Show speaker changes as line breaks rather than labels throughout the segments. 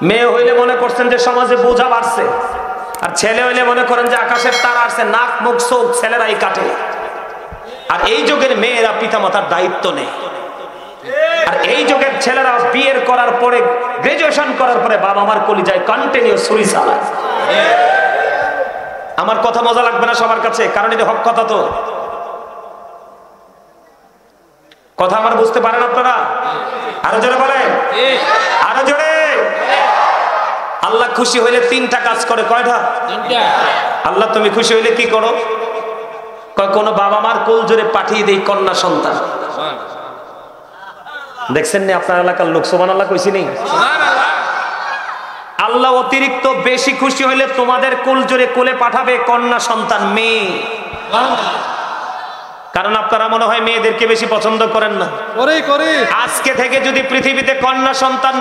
মেয়ে হইলে মনে করছেন যে সমাজে বোঝা বাড়ছে, আর ছেলে হইলে মনে করেন যে আকাশের তারা আসছে, নাক মুখ চোখ ছেলেরাই কাটে। আর এই যুগের মেয়েরা পিতামাতার দায়িত্ব নেয়, আর এই যুগের ছেলেরা বিয়ের করার পরে, গ্রাজুয়েশন করার পরে বাবা মার কলিজায় কন্টিনিউ ছুরি চালায়। আমার কথা মজা লাগবে না সবার কাছে, কারণ এটা হক কথা। তো কথা আমার বুঝতে পারেন আপনারা? আরো জোরে বলেন, আরো জোরে। আল্লাহ খুশি হইলে তিনটা কাজ করে। কয়টা? আল্লাহ তুমি খুশি হইলে কি করো? কোন বাবা মার কোল জোরে পাঠিয়ে দেই কন্যা সন্তান। দেখছেন না আপনার এলাকার লোক সুবহানাল্লাহ কইছি নি? আল্লাহ অতিরিক্ত বেশি খুশি হইলে তোমাদের কোল জোরে কোলে পাঠাবে কন্যা সন্তান, মেয়ে। কারণ আপনারা মনে হয় মেয়েদেরকে বেশি পছন্দ করেন না। আজকে থেকে যদি পৃথিবীতে কন্যা সন্তান,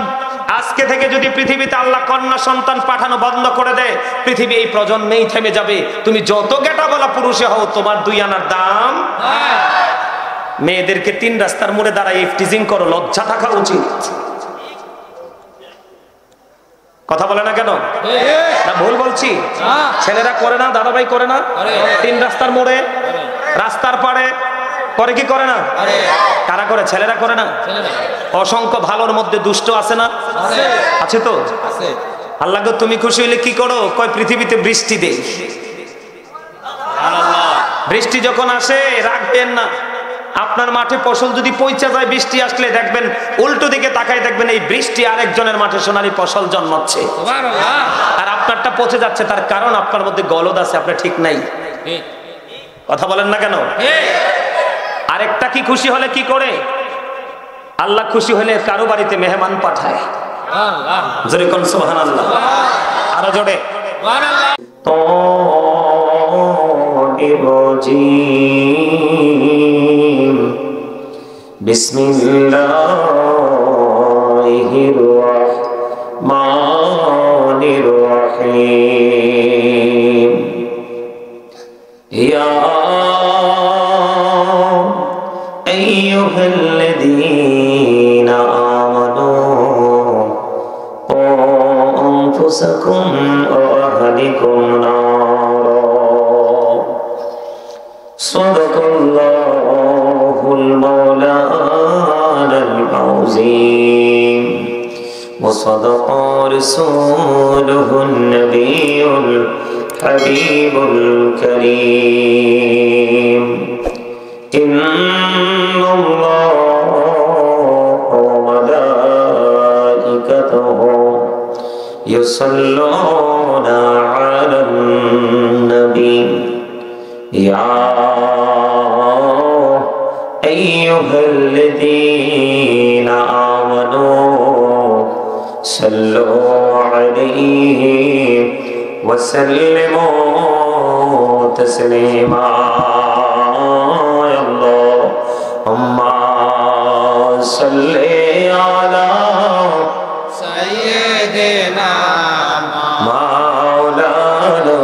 আজকে থেকে যদি পৃথিবীতে আল্লাহ কন্যা সন্তান পাঠানো বন্ধ করে দেয়, পৃথিবী এই প্রজন্মেই থেমে যাবে। তুমি যত গেটা বলা পুরুষে হও, তোমার 2 আনার দাম। মেয়েদেরকে 3 রাস্তার মোড়ে দাঁড়ায় ইফটিজিং করো, লজ্জা থাকা উচিত। কথা বলে না কেন? না ভুল বলছি? ছেলেরা করে না, দাদাভাই করে না? 3 রাস্তার মোড়ে, রাস্তার পাড়ে করে কি করে না? কারা করে? ছেলেরা করে না? অসংখ্য ভালোর মধ্যে দুষ্ট আছে না? আছে তো। আল্লাহ গো তুমি খুশি হইলে কি করো? কয় পৃথিবীতে বৃষ্টি দেই। বৃষ্টি যখন আসে রাখবেন না, আপনার মাঠে ফসল যদি পচে যায়, বৃষ্টি আসলে দেখবেন উল্টো দিকে তাকায় দেখবেন এই বৃষ্টি আরেকজনের মাঠে সোনালী ফসল জন্মাচ্ছে, আর আপনারটা পচে যাচ্ছে। তার কারণ আপনার মধ্যে গলদ আছে, আপনার ঠিক নাই। কথা বলেন না কেন? আরেকটা কি খুশি হলে কি করে? আল্লাহ খুশি হলে কারো বাড়িতে মেহমান পাঠায়। জোরে কোন সুবহানাল্লাহ, আরো জোরে। বিসমিল্লাহির রহমানির রহিম। ইয়া আইয়ুহাল্লাযীনা আমানু qu anfusakum wa ahlikum nara। সাদাকাল্লাহুল মাওলানাল আযীম ওয়া সাদাকা রাসূলুহুন নাবিয়্যুল হাবিবুল কারীম। ইন্নাল্লাহা ওয়া মালাইকাতাহু ইউসাল্লুনা আলান নবী। ইয়া আইয়ুহাল্লাযীনা আমানু সাল্লু আলাইহি ওয়া সাল্লিমু তাসলিমা। আল্লাহুম্মা সাল্লি আলা সাইয়্যিদিনা মাওলানা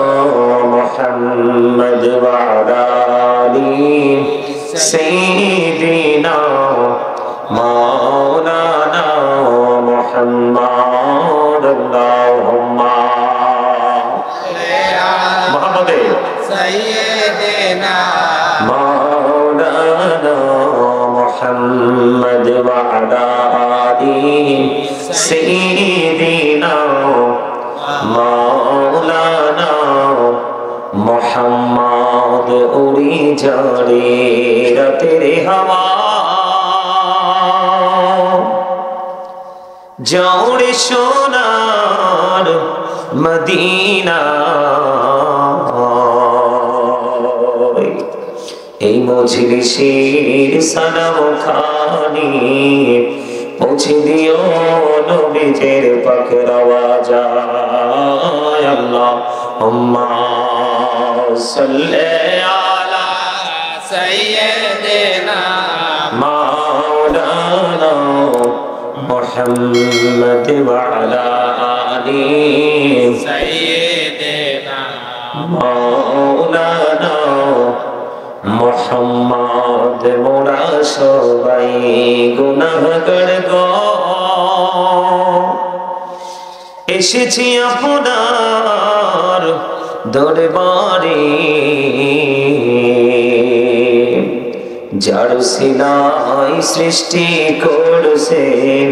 মুহাম্মদ ওয়া আলা আলি সাইয়্যিদিনা মাওলানা মুহাম্মদ। আল্লাহুম্মা মুহাম্মদে সাইয়্যিদিনা মাওলানা মুহাম্মদ ওয়া আলা আলি সাইয়্যিদিনা মাওলানা মুহাম্মদ। উড়ি ঝরে রাতের হাওয়া, জৌড়ে সোনার মদিনা। এই মজলিসের সালাম খানি পৌঁছে দিও নবীজের পাকের আওয়াজ। আল্লাহুম্মা সাল্লি আলা সাইয়্যিদিনা মাওলানা মুহাম্মদ ওয়া আলা আলি সাইয়্যিদিনা মাওলানা মুহাম্মদ। মোরা সবাই গুনাহগার গো, এসেছি আপনার দরবারে, যার সিলাই সৃষ্টি করছেন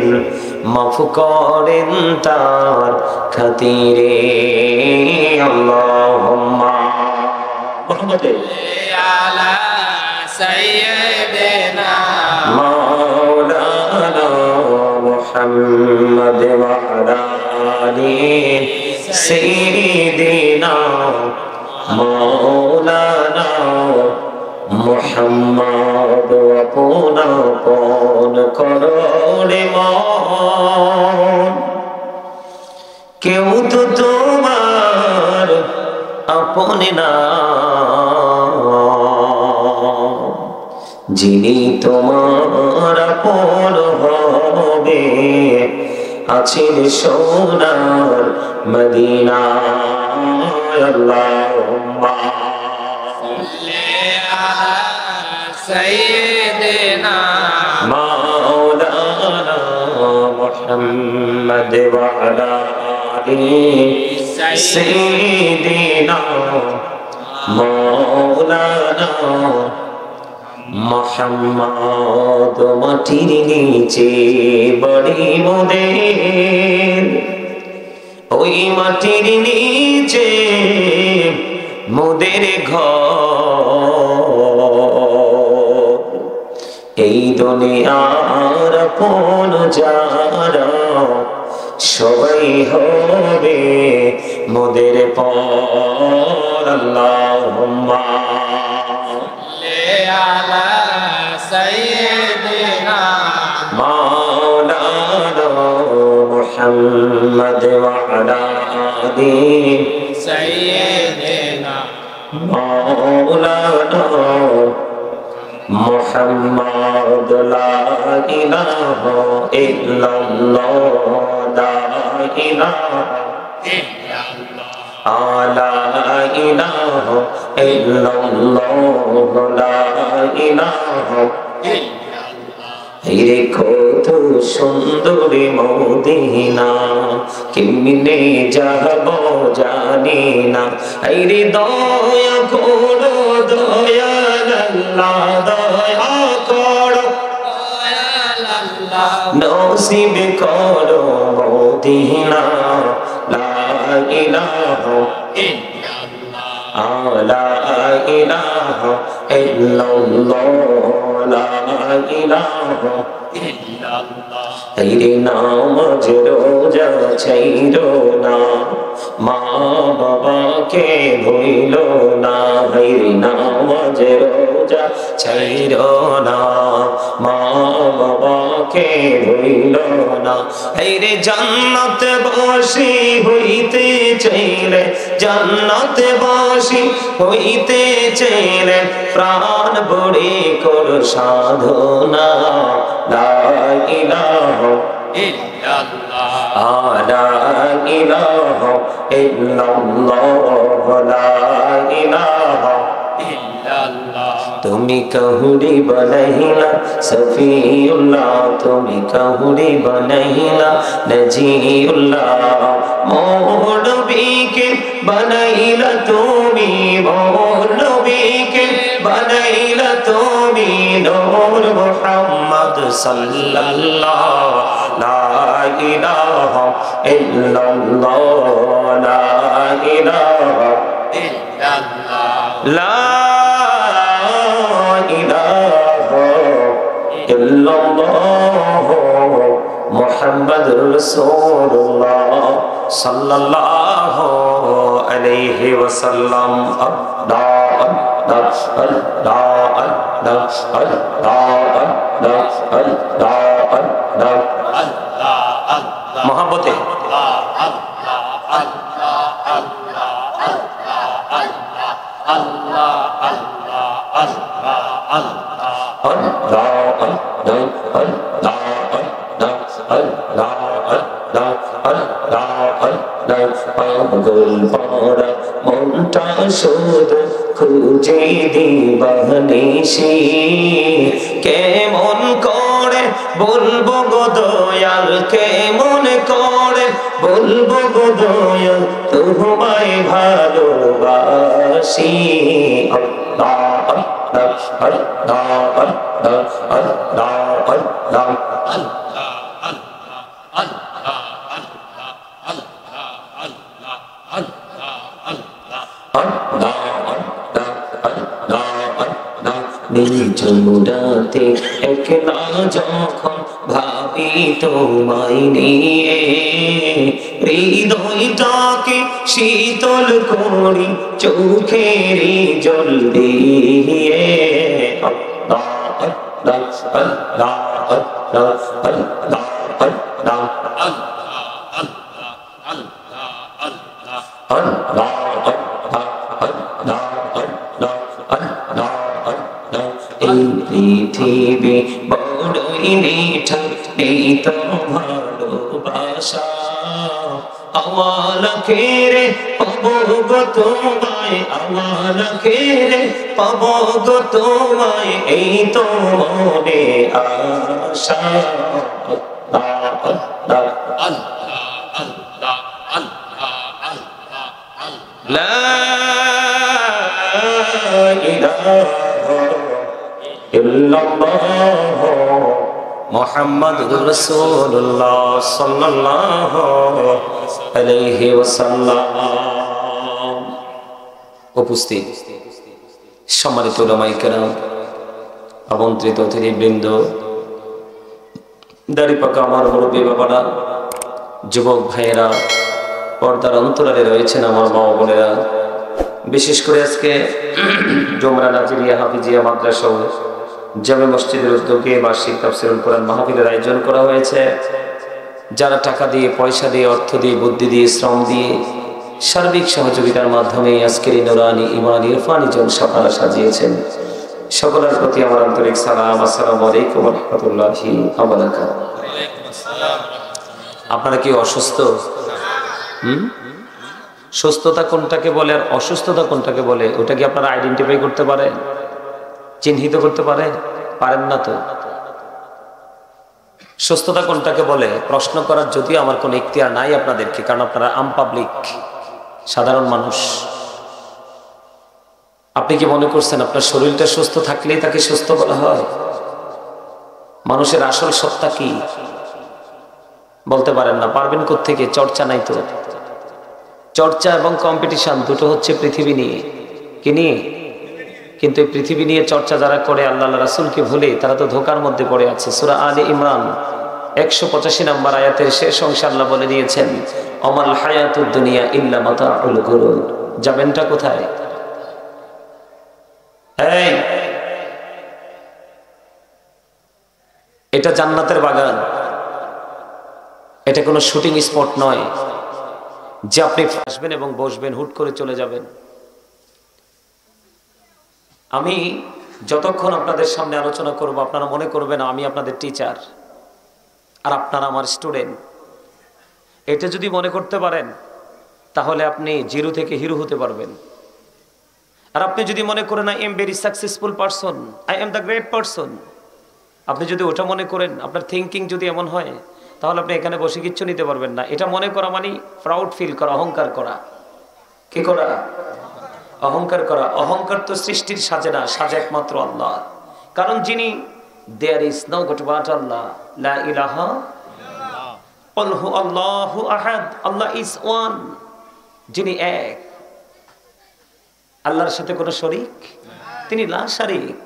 মাফ করেন তার খাতিরে। আল্লাহুম্মা মুহাম্মাদ আলা সাইয়্যিদিনা মাওলানা মুহাম্মদ ওয়া আলা আলি সাইয়্যিদিনা মাওলানা মুহাম্মদ আপনা আপন করলে মন। কেউ তো তোমার আপন না, যিনি তোমার আপন হবে আছেন সোনার মদিনা। আল্লাহুম্মা سيدنا مولانا محمد وعلى آله سيدنا مولانا محمد মাটির নিচে বাড়ি মোদের, ওই মাটির নিচে মোদের ঘর। এই দুনিয়ার আপন যারা সবাই হবে মোদের পর। আল্লাহুম্মা আলা সাইয়্যিদিনা মাওলানা মুহাম্মদ ওয়া আলা আলি সাইয়্যিদিনা মাওলানা মুহাম্মদ। লা ইলাহা ইল্লাল্লাহ লা ইলাহা ইল্লাল্লাহ লা ইলাহা ইল্লাল্লাহ লা ইলাহা ইল্লাল্লাহ। রে কত সুন্দরী মদিনা, কেমনে যাব জানি না। রে দয়া করো দয়াল আল্লাহ, দয়া করো দয়াল আল্লাহ, নসিব করো মদিনা। লা ইলাহা ইল্লাল্লাহ লা ইলাহা ইল্লাল্লাহ লা ইলাহা ইল্লাল্লাহ। রে নামাজ রোজা ছাইরো না, মা বাবাকে ভুইলো না। রে নামাজ রোজা ছাইরো না, মা বাবাকে ভুইলো না। রে জান্নাত বাসী হইতে চাইলে, জান্নাত বাসী হইতে চাইলে প্রাণ বড়ি কর সাধনা। লা ইলাহা ইল্লাল্লাহ লা ইলাহা ইল্লাল্লাহ লা ইলাহা ইল্লাল্লাহ। তুমি কাহুরি বানাইলা সফিউল্লাহ, তুমি কাহুরি বানাইলা নজিউল্লাহ। মৌলবীকে বানাইলা তুমি, মৌলবীকে বানাইলা তুমি নূর মুহাম্মদ সাল্লাল্লাহ। লা ইলাহা ইল্লাল্লাহ লা ইলাহা ইল্লাল্লাহ লা ইলাহা ইল্লাল্লাহ মুহাম্মাদুর রাসূলুল্লাহ সাল্লাল্লাহু আলাইহি ওয়াসাল্লাম। মহাব্বতে মনটা শুধু খুঁজে দিবানিশি, কেমন করে বলবো গো দয়াল, কেমন করে সময় বলবো গো দয়াল তোমায় ভালোবাসি। আল্লাহ আল্লাহ আল্লাহ আল্লাহ আল্লাহ নিঝুমরাতে একলা যখন ভাবি তোমায় নিয়ে, হৃদয়টাকে শীতল করি চোখের জল দিয়ে। আল্লাহ আল্লাহ আল্লাহ আল্লাহ আল্লাহ আল্লাহ এই পৃথিবী বড়ই নিঠুর, নেই তো ভালোবাসা। আওয়ালা খেরে পাবো গো তোমায়, আওয়ালা খেরে পাবো গো তোমায়, এই তো মনে আশা। আল্লাহ আল্লাহ আল্লাহ লা ইলাহা ইল্লাল্লাহ মুহাম্মাদুর রাসূলুল্লাহ সাল্লাল্লাহু আলাইহি ওয়াসাল্লাম। উপস্থিত সম্মানিত উলামায়ে কেরাম, আমন্ত্রিত অতিথিবৃন্দ, দাড়ি পাকা আমার মুরব্বী বাবারা, যুবক ভাইয়েরা, পর্দার অন্তরালে রয়েছেন আমার মা বোনেরা, বিশেষ করে আজকে ডোমরা নাজিরিয়া হাফিজিয়া মাদ্রাসা জামে মসজিদের উদ্যোগে বার্ষিক তাফসীরুল কোরআন মাহফিলের আয়োজন করা হয়েছে। যারা টাকা দিয়ে, পয়সা দিয়ে, অর্থ দিয়ে, বুদ্ধি দিয়ে, শ্রম দিয়ে, সার্বিক সহযোগিতার মাধ্যমে আজকের নুরানি ইমানি ইরফানি জলসা সাজিয়েছেন, সকলের প্রতি আমার আন্তরিক সালাম। আসসালামু আলাইকুম ওয়া রাহমাতুল্লাহি ওয়া বারাকাতুহু। আপনারা কি অসুস্থ? সুস্থতা কোনটাকে বলে আর অসুস্থতা কোনটাকে বলে, ওটা কি আপনারা আইডেন্টিফাই করতে পারেন, চিহ্নিত করতে পারেন? পারেন না তো। সুস্থতা কোনটাকে বলে প্রশ্ন করার যদিও আমার কোনো ইখতিয়ার নাই আপনাদেরকে, কারণ আপনারা আম পাবলিক, সাধারণ মানুষ। আপনি কি মনে করছেন আপনার শরীরটা সুস্থ থাকলেই তাকে সুস্থ বলা হয়? মানুষের আসল সত্তা কি বলতে পারেন না, পারবেন কোত্থেকে? চর্চা নাই তো। চর্চা এবং কম্পিটিশন দুটো হচ্ছে পৃথিবী নিয়ে। কি নিয়ে? কিন্তু এই পৃথিবী নিয়ে চর্চা যারা করে আল্লাহ রাসূলকে ভুলে, তারা তো ধোকার মধ্যে পড়ে আছে। সূরা আলে ইমরান 185 নম্বর আয়াতের শেষ অংশে আল্লাহ বলে দিয়েছেন, অমাল হায়াতুদ দুনিয়া ইল্লা মাতাউল গুরুর। যাবেনটা কোথায়? এই, এটা জান্নাতের বাগান, এটা কোনো শুটিং স্পট নয় যে আপনি আসবেন এবং বসবেন, হুট করে চলে যাবেন। আমি যতক্ষণ আপনাদের সামনে আলোচনা করব, আপনারা মনে করবেন আমি আপনাদের টিচার আর আপনারা আমার স্টুডেন্ট। এটা যদি মনে করতে পারেন তাহলে আপনি জিরো থেকে হিরো হতে পারবেন। আর আপনি যদি মনে করেন I am very successful person, I am the great person, আপনি যদি ওটা মনে করেন, আপনার থিঙ্কিং যদি এমন হয়, তাহলে আপনি এখানে বসে কিচ্ছু নিতে পারবেন না। এটা মনে করা মানে প্রাউড ফিল করা, অহংকার করা। কি করা? অহংকার করা। অহংকার তো সৃষ্টির সাজে না, সাজে একমাত্র আল্লাহ। কারণ যিনি there is no god but Allah, লা ইলাহা ইল্লাল্লাহু আল্লাহু আহাদ, আল্লাহ ইজ ওয়ান, যিনি এক, আল্লাহর সাথে কোনো শরীক, তিনি লা শারীক।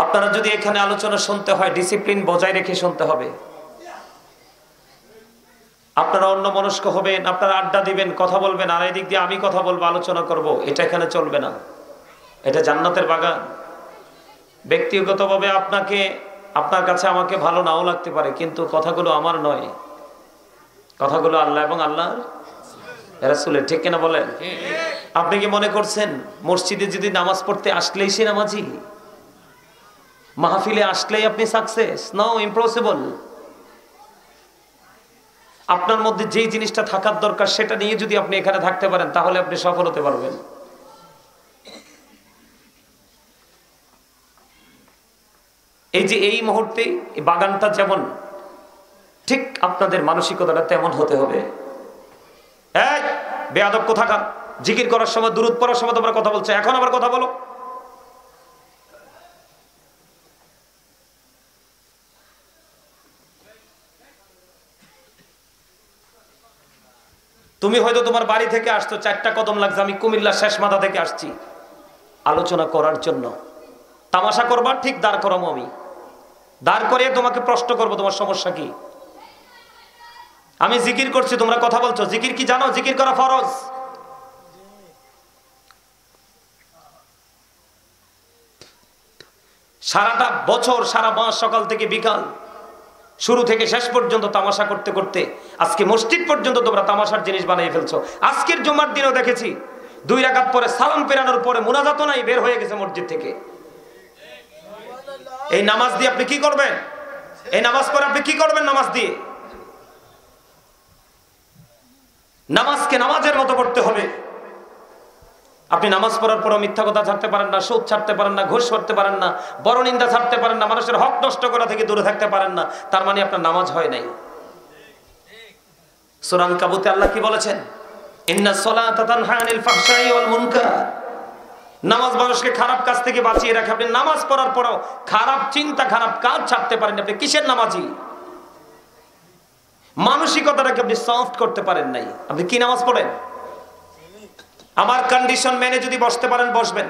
আপনারা যদি এখানে আলোচনা শুনতে হয়, ডিসিপ্লিন বজায় রেখে শুনতে হবে। আপনারা অন্য মনস্ক হবেন, আপনারা আড্ডা দিবেন, কথা বলবেন, আর এদিক দিয়ে আমি কথা বলবো, আলোচনা করব, এটা এখানে চলবে না। এটা জান্নাতের বাগান। ব্যক্তিগতভাবে আপনার কাছে আমাকে ভালো নাও লাগতে পারে, কিন্তু কথাগুলো আমার নয়, কথাগুলো আল্লাহ এবং আল্লাহ রাসূলের। ঠিক কিনা বলেন? আপনি কি মনে করছেন মসজিদে যদি নামাজ পড়তে আসলেই সে নামাজি, মাহফিলে আসলেই আপনি সাকসেস? No, impossible. আপনার মধ্যে যেই জিনিসটা থাকার দরকার সেটা নিয়ে যদি আপনি এখানে থাকতে পারেন, তাহলে আপনি সফল হতে পারবেন। এই যে এই মুহূর্তে এই বাগানটা যেমন ঠিক আপনাদের মানসিকতাটা তেমন হতে হবে। এই বেয়াদব কোথাকার, জিকির করার সময় দুরূদ পড়ার সময় তোমরা কথা বলছো, এখন আবার কথা বলো। তুমি হয়তো তোমার বাড়ি থেকে আসছো, 4টা কদম লাগছে, আমি কুমিল্লার শেষ মাথা থেকে আসছি আলোচনা করার জন্য। তামাশা করবা, ঠিক দাঁড় করাবো, আমি দাঁড় করিয়ে তোমাকে প্রশ্ন করবো তোমার সমস্যা কি। আমি জিকির করছি, তোমরা কথা বলছো। জিকির কি জানো? জিকির করা ফরজ। সারাটা বছর, সারা মাস, সকাল থেকে বিকাল, শুরু থেকে শেষ পর্যন্ত তামাশা করতে করতে আজকে মসজিদ পর্যন্ত তোমরা তামাশার জিনিস বানিয়ে ফেলছো। আজকের জুমার দিনও দেখেছি 2 রাকাত পরে সালাম ফেরানোর পরে মুনাজাতও নাই, বের হয়ে গেছে মসজিদ থেকে। এই নামাজ দিয়ে আপনি কি করবেন? এই নামাজ পড়ে আপনি কি করবেন? নামাজ দিয়ে, নামাজকে নামাজের মতো পড়তে হবে। আপনি নামাজ পড়ার পরও মিথ্যা কথা ছাড়তে পারেন না, সুদ ছাড়তে পারেন না, ঘুষ করতে পারেন না, বড় নিন্দা ছাড়তে পারেন না, মানুষের হক নষ্ট করা থেকে দূরে থাকতে পারেন না, তার মানে আপনার নামাজ হয় নাই। সূরা আনকাবুতে আল্লাহ কি বলেছেন? ইন্নাস সালাতা তানহা আনিল ফাহশাই ওয়াল মুনকার। নামাজ মানুষকে খারাপ কাজ থেকে বাঁচিয়ে রাখে। আপনি নামাজ পড়ার পরও খারাপ চিন্তা, খারাপ কাজ ছাড়তে পারেন না, আপনি কিসের নামাজি? মানসিকতাটাকে আপনি সফট করতে পারেন নাই, আপনি কি নামাজ পড়েন? আমার কন্ডিশন মেনে যদি বসতে পারেন বসবেন,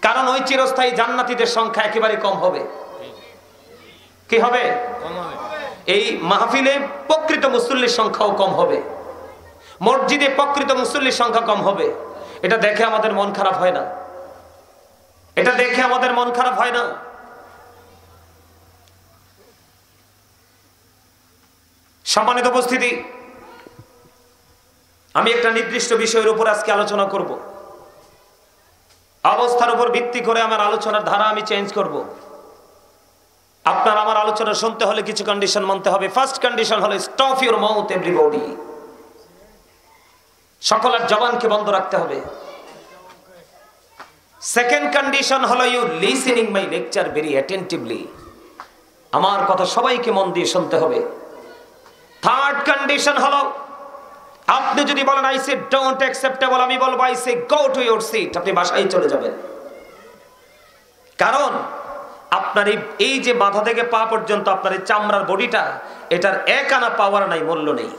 কারণ ওই চিরস্থায়ী জান্নাতীদের সংখ্যা একেবারে কম হবে। কি হবে? এই মাহফিলে প্রকৃত মুসল্লির সংখ্যাও কম হবে, মসজিদে প্রকৃত মুসল্লির সংখ্যা কম হবে। এটা দেখে আমাদের মন খারাপ হয় না, এটা দেখে আমাদের মন খারাপ হয় না। সম্মানিত উপস্থিতি, আমি একটা নির্দিষ্ট বিষয়ের উপর আজকে আলোচনা করব। অবস্থার উপর ভিত্তি করে আমার আলোচনার ধারা আমি চেঞ্জ করব। আপনার আমার আলোচনা শুনতে হলে কিছু কন্ডিশন মানতে হবে। ফার্স্ট কন্ডিশন হলো স্টপ ইউর মাউথ এভরিবডি। সকলের জবানকে বন্ধ রাখতে হবে। সেকেন্ড কন্ডিশন হলো you listening my lecture very attentively. আমার কথা সবাইকে মন দিয়ে শুনতে হবে। থার্ড কন্ডিশন হলো আপনি যদি বলেন আই সে ডোন্ট অ্যাকসেপ্টেবল, আমি বলবো I say go to your seat, আপনি বাসায় চলে যাবেন। কারণ আপনার এই যে মাথা থেকে পা পর্যন্ত আপনার এই চামড়ার বডিটা, এটার এক আনা পাওয়ার নাই, মূল্য নেই।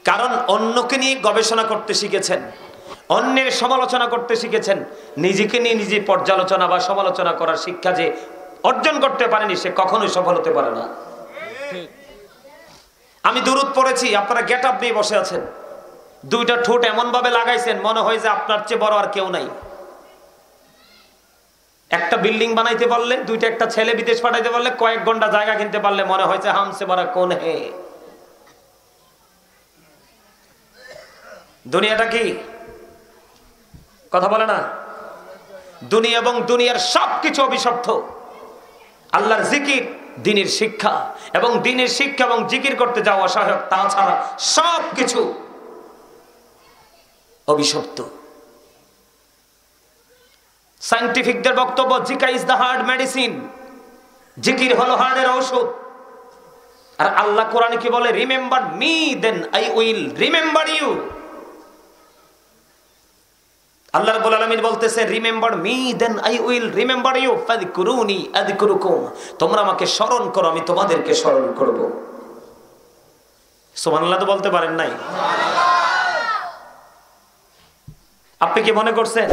কারণ অন্যকে নিয়ে গবেষণা করতে শিখেছেন, অন্যের সমালোচনা করতে শিখেছেন, নিজেকে নিয়ে নিজে পর্যালোচনা বা সমালোচনা করার শিক্ষা যে অর্জন করতে পারেনি সে কখনোই সফল হতে পারে না। আমি দুরূদ পড়েছি, আপনারা গেট আপ নিয়ে বসে আছেন, 2টা ঠোঁট এমন ভাবে লাগাইছেন মনে হয় যে আপনার চেয়ে বড় আর কেউ নাই। একটা বিল্ডিং বানাইতে পারলে, 2টা একটা ছেলে বিদেশ পাঠাইতে পারলে, কয়েক ঘন্টা জায়গা কিনতে পারলে মনে হয়েছে হামসে বড় কোন হে। দুনিয়াটা কি কথা বলে না? দুনিয়া এবং দুনিয়ার সবকিছু অভিশপ্ত। আল্লাহর জিকির, দ্বীনের শিক্ষা এবং দ্বীনের শিক্ষা এবং জিকির করতে যাওয়া সহায়ক, তাছাড়া সবকিছু অভিশপ্ত। সায়েন্টিফিকদের বক্তব্য জিকা ইজ দ্য হার্ট মেডিসিন, জিকির হলো হার্টের ঔষধ। আর আল্লাহ কোরআনে কি বলে? Remember me then I will remember you. আল্লাহ রাব্বুল আলামিন বলতেছে remember me then I will remember you ফাযকুরুনি আযকুরুকুম। তোমরা আমাকে স্মরণ করো, আমি তোমাদেরকে স্মরণ করব। সুবহানাল্লাহ তো বলতে পারেন নাই? আপনি কি মনে করছেন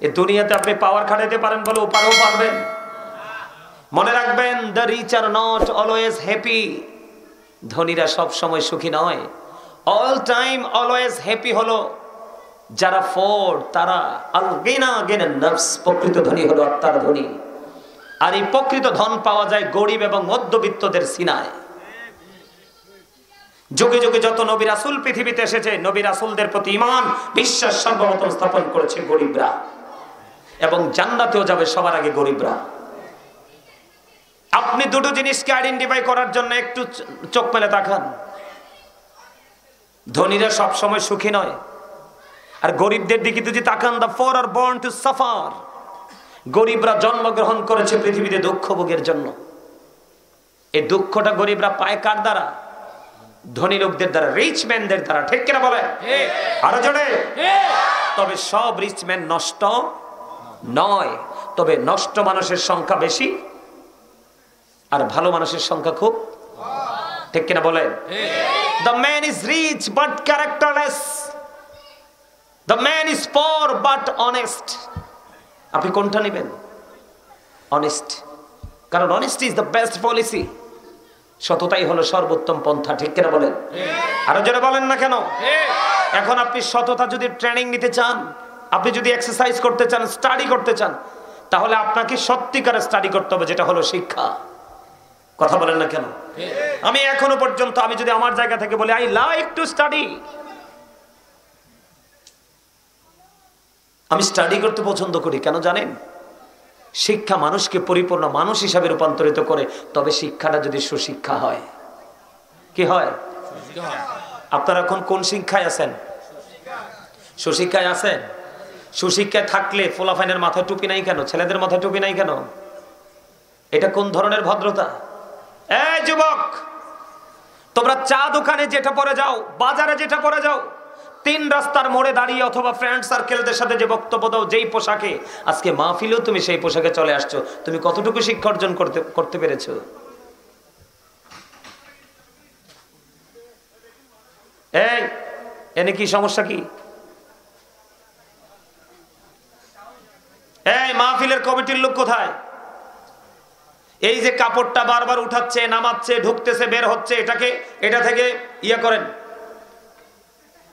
এই দুনিয়াতে আপনি পাওয়ার খাটাইতে পারেন বলে ওপারেও পারবেন? মনে রাখবেন, the rich are not always happy. ধনীরা সব সময় সুখী নয়। অল টাইম অলওয়েজ হ্যাপি হলো যারা ফোর, তারা আল গিনা গিনা নফস, প্রকৃত ধনী হলো আত্মার ধনী। আর এই প্রকৃত ধন পাওয়া যায় গরিব এবং মধ্যবিত্তদের সিনায়। যুগে যুগে যত নবী রাসূল পৃথিবীতে এসেছে, নবী রাসূলদের প্রতি ঈমান বিশ্বাস সর্বপ্রথম স্থাপন করেছে গরিবরা, এবং জান্নাতেও যাবে সবার আগে গরিবরা। আপনি দুটো জিনিসকে আইডেন্টিফাই করার জন্য একটু চোখ মেলে তাকান। ধনীরা সব সময় সুখী নয়, আর গরিবদের দিকে যদি তাকান, the poor are born to suffer. গরিবরা জন্মগ্রহণ করেছে পৃথিবীতে দুঃখ ভোগের জন্য। এই দুঃখটা গরিবরা পায় কার দ্বারা? ধনী লোকদের দ্বারা, রিচ ম্যানদের দ্বারা। ঠিক কিনা বলে? আরো জোরে। তবে সব রিচ ম্যান নষ্ট নয়, তবে নষ্ট মানুষের সংখ্যা বেশি আর ভালো মানুষের সংখ্যা খুব। ঠিক কিনা বলেন? The man is rich but characterless. The man is poor but honest. আপনি কোনটা নেবেন? অনেস্ট, কারণ honesty is the best policy. সততাই হলো সর্বোত্তম পন্থা। ঠিক কিনা বলেন? আরো জোরে বলেন না কেন? এখন আপনি সততা যদি ট্রেনিং নিতে চান, আপনি যদি এক্সারসাইজ করতে চান, স্টাডি করতে চান, তাহলে আপনাকে সত্যিকারে স্টাডি করতে হবে, যেটা হলো শিক্ষা। কথা বলেন না কেন? আমি এখনো পর্যন্ত, আমি যদি আমার জায়গা থেকে বলি, আই লাইক টু স্টাডি, আমি স্টাডি করতে পছন্দ করি। কেন জানেন? শিক্ষা মানুষকে পরিপূর্ণ মানুষ হিসাবে রূপান্তরিত করে। তবে শিক্ষাটা যদি সুশিক্ষা হয়, কি হয়? আপনারা এখন কোন শিক্ষায় আছেন? সুশিক্ষায় আছেন? সুশিক্ষায় থাকলে ফোলাফাইনের মাথায় টুপি নাই কেন? ছেলেদের মাথায় টুপি নাই কেন? এটা কোন ধরনের ভদ্রতা? এই যুবক, তোমরা চা দোকানে যেটা পরে যাও, বাজারে যেটা পরে যাও, তিন রাস্তার মোড়ে দাঁড়িয়ে অথবা ফ্রেন্ড সার্কেলদের সাথে যে বক্তব্য দাও, যেই পোশাকে, আজকে মাহফিলেও তুমি সেই পোশাকে চলে আসছো, তুমি কতটুকু শিক্ষা অর্জন করতে পেরেছো? এই এনে কি সমস্যা? কি এই মাহফিলের কমিটির লোক কোথায়? এই যে কাপড়টা বারবার উঠাচ্ছে, নামাচ্ছে, ঢুকতেছে, বের হচ্ছে, এটা থেকে ইয়ে করেন,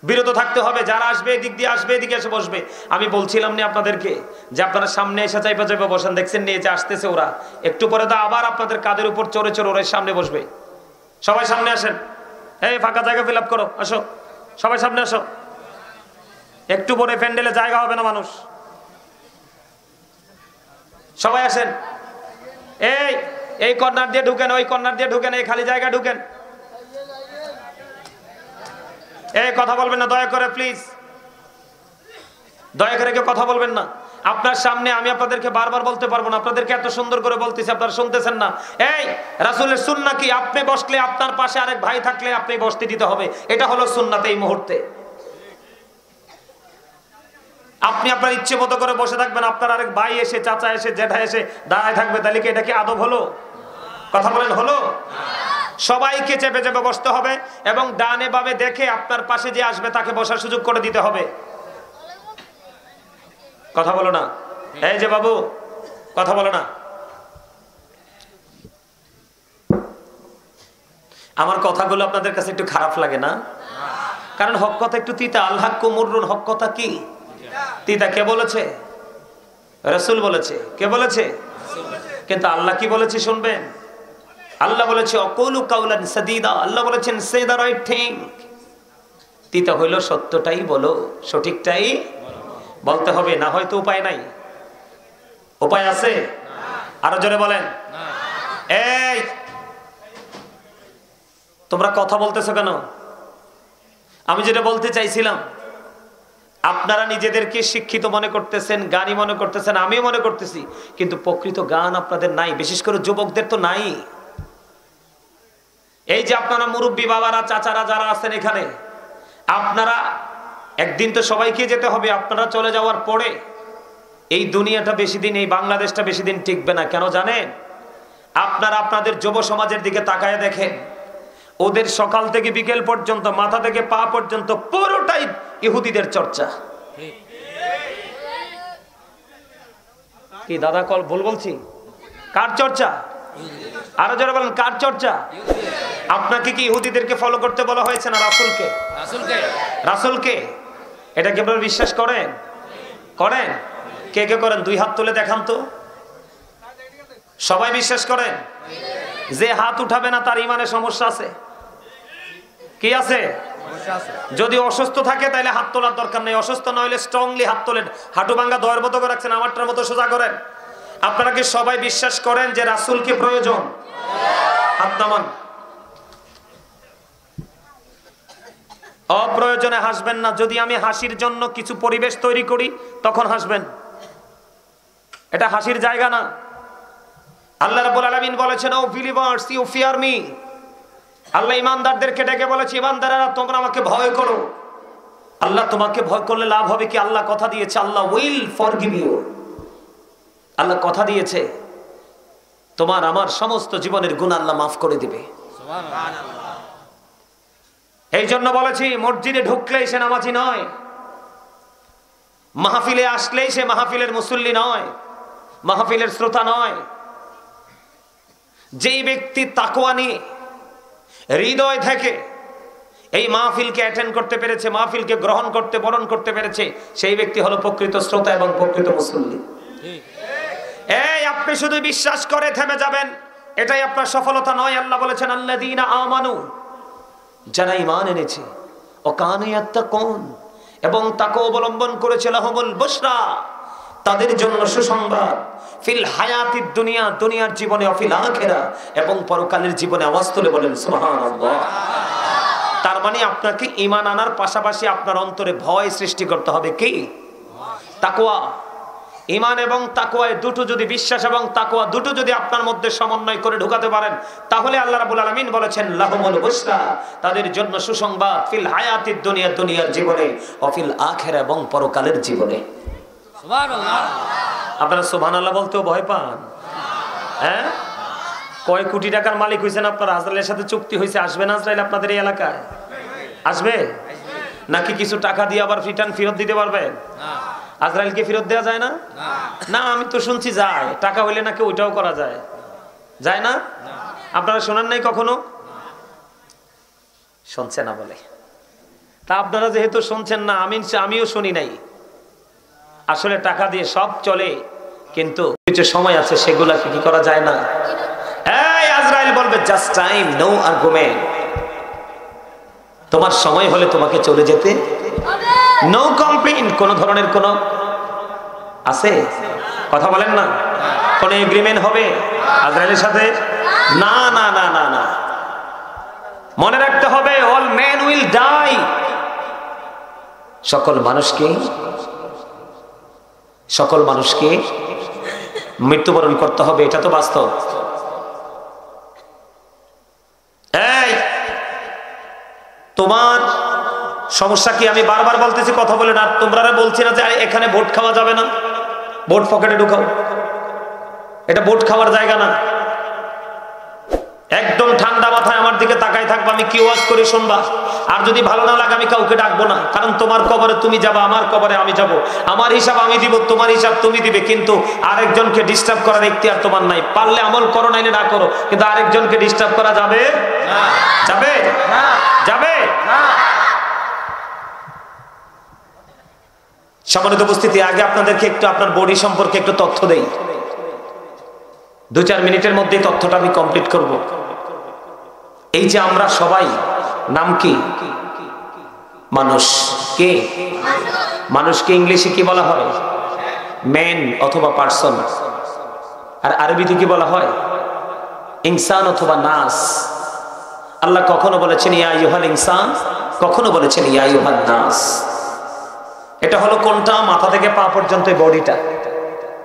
বিরত থাকতে হবে। যারা আসবে এদিক দিয়ে আসবে, এদিকে এসে বসবে। আমি বলছিলাম না আপনাদেরকে যে আপনারা সামনে এসে চাইপা চাইপা বসেন, দেখছেন নিয়ে যে আসতেছে ওরা, একটু পরে তো আবার আপনাদের কাদের উপর চড়ে চড়ে ওরা সামনে বসবে। সবাই সামনে আসেন। এই ফাঁকা জায়গা ফিল আপ করো, আসো সবাই সামনে আসো। একটু পরে প্যান্ডেলে জায়গা হবে না মানুষ। সবাই আসেন। এই কর্নার দিয়ে ঢুকেন, ওই কর্নার দিয়ে ঢুকেন, এই খালি জায়গা ঢুকেন। এই কথা বলবেন না দয়া করে, প্লিজ দয়া করে কেউ কথা বলবেন না। আপনার সামনে আমি আপনাদেরকে বারবার বলতে পারবো না, আপনাদেরকে এত সুন্দর করে বলতেছি, আপনারা শুনতেছেন না। এই রাসূলের সুন্নাহ কি? আপনি বসলে আপনার পাশে আরেক ভাই থাকলে আপনি বসতে দিতে হবে, এটা হলো সুন্নাত। এই মুহূর্তে আপনি আপনার ইচ্ছে মতো করে বসে থাকবেন, আপনার আরেক ভাই এসে, চাচা এসে, জেঠা এসে দাঁড়ায় থাকবে, তাহলে কি এটা কি আদব হলো? কথা বলেন, হলো? সবাইকে চেপে চেপে বসতে হবে এবং ডানে বামে দেখে আপনার পাশে যে আসবে তাকে বসার সুযোগ করে দিতে হবে। কথা বলো না। এই যে বাবু, কথা বলো না। আমার কথাগুলো আপনাদের কাছে একটু খারাপ লাগে না? কারণ হক কথা একটু তিতা। আল হাক্কু মুররুন, হক কথা কি তিতা? কে বলেছে? রাসূল বলেছে। কে বলেছে? কিন্তু আল্লাহ কি বলেছে শুনবেন? আল্লাহ বলেছে অকুলু কাউলান সাদীদা। আল্লাহ বলেছেন সে দা রাইট থিং। তিতা হইল সত্যটাই বলো, সঠিকটাই বলতে হবে, না হয়তো উপায় নাই। উপায় আছে? আরো জোরে বলেন। এই তোমরা কথা বলতেছো কেন? আমি যেটা বলতে চাইছিলাম, আপনারা নিজেদেরকে শিক্ষিত মনে করতেছেন, জ্ঞানী মনে করতেছেন, আমিও মনে করতেছি, কিন্তু প্রকৃত জ্ঞান আপনাদের নাই, বিশেষ করে যুবকদের তো নাই। এই যে আপনারা মুরব্বী বাবারা, চাচারা যারা আছেন এখানে, আপনারা একদিন তো সবাইকে যেতে হবে। আপনারা চলে যাওয়ার পরে এই দুনিয়াটা বেশি দিন, এই বাংলাদেশটা বেশি দিন টিকবে না। কেন জানেন? আপনারা আপনাদের যুব সমাজের দিকে তাকায় দেখেন, ওদের সকাল থেকে বিকেল পর্যন্ত, মাথা থেকে পা পর্যন্ত পুরোটাই ইহুদিদের চর্চা। কি দাদা কল ভুল বলছি? কার চর্চা? আরো যারা বলেন কার চর্চা? আপনাকে কি ইহুদিদেরকে ফলো করতে বলা হয়েছে না রাসূলকে? রাসূলকে। এটা কি আপনারা বিশ্বাস করেন? করেন? কে কে করেন? দুই হাত তুলে দেখান তো। সবাই বিশ্বাস করেন? যে হাত উঠাবে না তার ইমানে সমস্যা আছে। কি আছে? যদি অসুস্থ থাকে তাহলে হাত তোলার দরকার নেই, অসুস্থ না হলে স্ট্রংলি হাত তোলেন। হাঁটু ভাঙ্গা দয়ের মতো করে রাখছেন, আমারটার মতো সোজা করেন। আপনারা কি সবাই বিশ্বাস করেন যে রাসূলকে প্রয়োজন? হাত নামান। অপ্রয়োজনে হাসবেন না। যদি আমি হাসির জন্য কিছু পরিবেশ তৈরি করি তখন হাসবেন, এটা হাসির জায়গা না। আল্লাহ রাব্বুল আলামিন বলেছেন, O believers you fear me. আল্লাহ ইমানদারদেরকে ডেকে বলেছে, ইমানদারেরা তোমরা আমাকে ভয় করো। আল্লাহ তোমাকে ভয় করলে লাভ হবে কি? আল্লাহ কথা দিয়েছে, আল্লাহ উইল ফরগিভ ইউ। আল্লাহ কথা দিয়েছে তোমার আমার সমস্ত জীবনের গুনাহ আল্লাহ মাফ করে দিবে। সুবহানাল্লাহ। এই জন্য বলেছি, মসজিদে ঢুকলেই সে নামাজি নয়, মাহফিলে আসলেই সে মাহফিলের মুসল্লি নয়, মাহফিলের শ্রোতা নয়। যেই ব্যক্তি তাকওয়া নিয়ে হৃদয় থেকে এই মাহফিলকে অ্যাটেন্ড করতে পেরেছে, মাহফিলকে গ্রহণ করতে বরণ করতে পেরেছে, সেই ব্যক্তি হলো প্রকৃত শ্রোতা এবং প্রকৃত মুসল্লি। এই আপনি শুধু বিশ্বাস করে থেমে যাবেন, এটাই আপনার সফলতা নয়। আল্লাহ বলেছেন, আল্লাযীনা আমানু, যারা ঈমান এনেছে, ও কানু ইয়াত্তাকুন, এবং তাকওয়া অবলম্বন করেছে, লাহুমুল বুশরা, তাদের জন্য সুসংবাদ, ফিল হায়াতিদ দুনিয়া, দুনিয়ার জীবনে, অফিল আখিরা, এবং পরকালের জীবনে। আওয়াজ তুলে বলেন সুবহানাল্লাহ। তার মানে আপনাকে ঈমান আনার পাশাপাশি আপনার অন্তরে ভয় সৃষ্টি করতে হবে। কি? তাকওয়া। ঈমান এবং তাকওয়া দুটো যদি, বিশ্বাস এবং তাকওয়া দুটো যদি আপনার মধ্যে সমন্বয় করে ঢুকাতে পারেন, তাহলে আল্লাহ রাব্বুল আলামিন বলেছেন, লাহুমুল বুশরা, তাদের জন্য সুসংবাদ, ফিল হায়াতিদ দুনিয়া, দুনিয়ার জীবনে, অফিল আখিরা, এবং পরকালের জীবনে। সুবহানাল্লাহ। আপনারা সুবহানাল্লাহ বলতেও ভয় পান? হ্যাঁ, কয় কোটি টাকার মালিক হয়েছেন আপনারা? আজরাইলের সাথে চুক্তি হয়েছে, আসবে না আজরাইল আপনাদের এই এলাকায়? আসবে নাকি কিছু টাকা দিয়ে আবার রিটার্ন ফেরত দিতে পারবেন? আজরাইলকে ফেরত দেওয়া যায় না? না, আমি তো শুনছি যায়, টাকা হইলে নাকি ওইটাও করা যায়। যায় না? আপনারা শোনেন নাই কখনো? শুনছে না বলে। তা আপনারা যেহেতু শুনছেন না, আমিও শুনি নাই। আসলে টাকা দিয়ে সব চলে, কিন্তু কিছু সময় আছে, সেগুলাকে কি করা যায় না? এই আজরাইল বলবে, জাস্ট টাইম, নো আর্গুমেন্ট। তোমার সময় হলে তোমাকে চলে যেতে হবে, নো কমপ্লেইন। কোন ধরনের কোন আছে? কথা বলেন না। কোন এগ্রিমেন্ট হবে আজরাইলের সাথে? না না না না না। মনে রাখতে হবে, অল মেন উইল ডাই। সকল মানুষকে মৃত্যুবরণ করতে হবে, এটা তো বাস্তব। এই তোমার সমস্যা কি? আমি বারবার বলতেছি, কথা বলে না। তোমরা বলছি না যে এখানে ভোট খাওয়া যাবে না, ভোট পকেটে ঢুকাও, এটা ভোট খাওয়ার জায়গা না। একদম ঠান্ডা মাথায় আমার দিকে তাকাই থাকবা, আমি কি ওয়াজ করে শুনবা। আর যদি ভালো না লাগে আমি কাউকে ডাকবো না, কারণ তোমার কবরে তুমি যাবা, আমার কবরে আমি যাব। আমার হিসাব আমি দিব, তোমার হিসাব তুমি দিবে, কিন্তু আরেকজনকে ডিস্টার্ব করার ইখতিয়ার তোমার নাই। পারলে আমল করো, নাইলে না করো, কিন্তু আরেকজনকে ডিস্টার্ব করা যাবে না। যাবে না? যাবে না। সম্মানিত উপস্থিতি, আগে আপনাদেরকে একটু আপনার বডি সম্পর্কে একটু তথ্য দেই। 2-4 মিনিটের মধ্যে তথ্যটা আমি কমপ্লিট করব। এই যে আমরা সবাই, নাম কি? মানুষ। কে? মানুষকে ইংলিশে কি বলা হয়? ম্যান অথবা পারসন। আর আরবিতে কি বলা হয়? ইনসান অথবা নাস। আল্লাহ কখনো বলেছেন ইয়া আইয়ুহাল ইনসান, কখনো বলেছেন ইয়া আইয়ুহান নাস। এটা হলো কোনটা? মাথা থেকে পা পর্যন্ত এই বডিটা।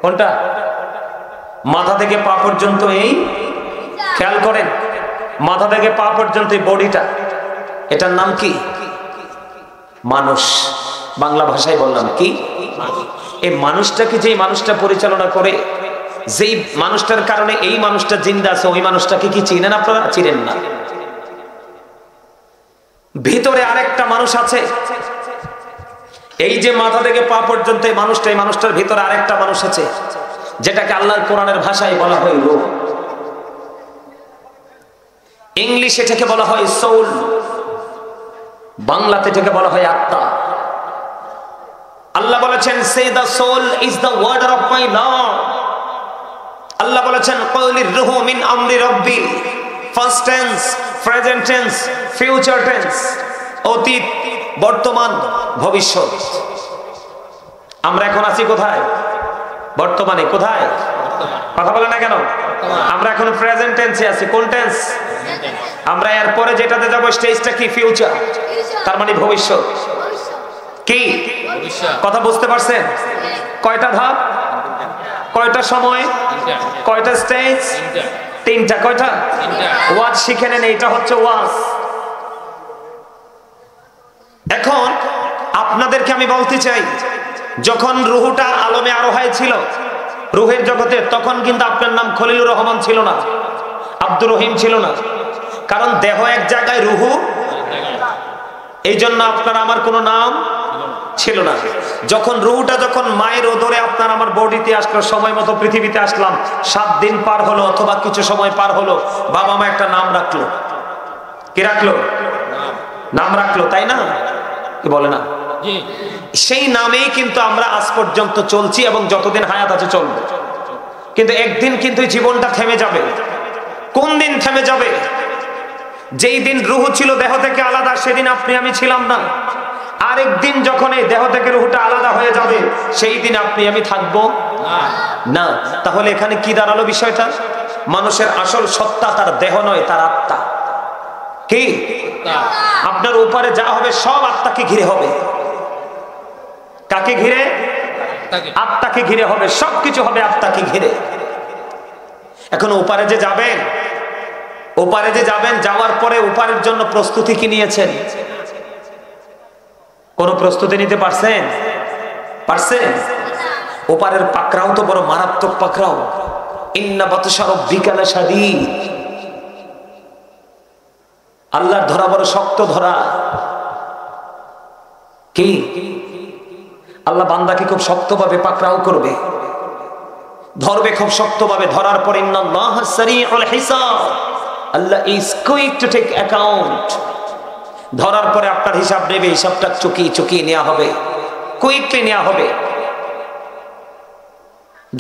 কোনটা? মাথা থেকে পা পর্যন্ত। এই খেয়াল করেন, মাথা থেকে পা পর্যন্ত এই বডিটা, এটার নাম কি? মানুষ। বাংলা ভাষায় বললাম কি? এই মানুষটাকে, যে মানুষটা পরিচালনা করে, যেই মানুষটার কারণে এই মানুষটা জিন্দা আছে, ওই মানুষটাকে কি চিনেন আপনারা? চিনেন না। ভিতরে আরেকটা মানুষ আছে। এই যে মাথা থেকে পা পর্যন্ত এই মানুষটা, এই মানুষটার ভিতরে আরেকটা মানুষ আছে, যেটাকে আল্লাহর কোরআনের ভাষায় বলা হয় রূহ। ইংলিশে এটাকে বলা হয় সোল, বাংলাতে এটাকে বলা হয় আত্মা। আল্লাহ বলেছেন, say the soul is the order of my Lord. আল্লাহ বলেছেন, ক্বালির রূহু মিন আমরি রাব্বি। First tense, present tense, future tense, অতীত, বর্তমান, ভবিষ্যৎ। আমরা এখন আছি কোথায়? বর্তমানে। কোথায়? কথা বলে না কেন? আমরা এখন প্রেজেন্ট টেন্সে আছি। কোন টেন্স? আমরা এরপরে যেটাতে যাব স্টেজটা কি? ফিউচার, তার মানে ভবিষ্যৎ। কি কথা বুঝতে পারছেন? কয়টা ধাপ? কয়টা সময়, কয়টা স্টেজ? তিনটা। কয়টা? ওয়াজ শিখে নেন, এটা হচ্ছে ওয়াজ। এখন আপনাদেরকে আমি বলতে চাই, যখন রুহুটা আলমে আরোহায় ছিল, রুহের জগতে, তখন কিন্তু আপনার নাম খলিলুর রহমান ছিল না, আব্দুর রহিম ছিল না, কারণ দেহ এক জায়গায়, রুহু এই জন্য আপনার আমার কোনো নাম ছিল না। যখন রুহুটা যখন মায়ের ওদরে আপনার আমার বডিতে আসলো, সময় মতো পৃথিবীতে আসলাম, 7 দিন পার হলো অথবা কিছু সময় পার হলো, বাবা মা একটা নাম রাখলো। কি রাখলো? নাম রাখলো, তাই না? কি বলে না? সেই নামেই কিন্তু আমরা আজ পর্যন্ত চলছি এবং যতদিন হায়াত আছে চলবো। কিন্তু একদিন কিন্তু জীবনটা থেমে যাবে। কোন দিন থেমে যাবে? যেই দিন রুহ ছিল দেহ থেকে আলাদা, সেদিন আপনি আমি ছিলাম না। আরেকদিন যখন এই দেহ থেকে রুহটা আলাদা হয়ে যাবে, সেই দিন আপনি আমি থাকবো না। তাহলে এখানে কি দাঁড়ালো বিষয়টা? মানুষের আসল সত্তা তার দেহ নয়, তার আত্মা। কি? আপনার উপরে যা হবে সব আত্মাকে ঘিরে হবে। কাকে ঘিরে? আত্মাকে ঘিরে হবে, সবকিছু হবে আত্মাকে ঘিরে। এখন ওপারে যে যাবেন, ওপারে যে যাবেন, যাওয়ার পরে ওপারের জন্য প্রস্তুতি কি নিয়েছেন? কোন প্রস্তুতি নিতে পারছেন? পারছেন? ওপারের পাকড়াও তো বড় মারাত্মক পাকড়াও। ইন্না বাতশা রাব্বিকা লাশাদীদ। আল্লাহর ধরা বড় শক্ত ধরা। কি? আল্লাহ বান্দাকে খুব শক্তভাবে পাকড়াও করবে, ধরবে খুব শক্তভাবে। ধরার পর ইন্নাল্লাহা সারিউল হিসাব, Allah is quick to take account. ধরার পরে আপনার হিসাব নেবে, হিসাবটা চুকিয়ে চুকিয়ে নেওয়া হবে, কুইকলি নেওয়া হবে।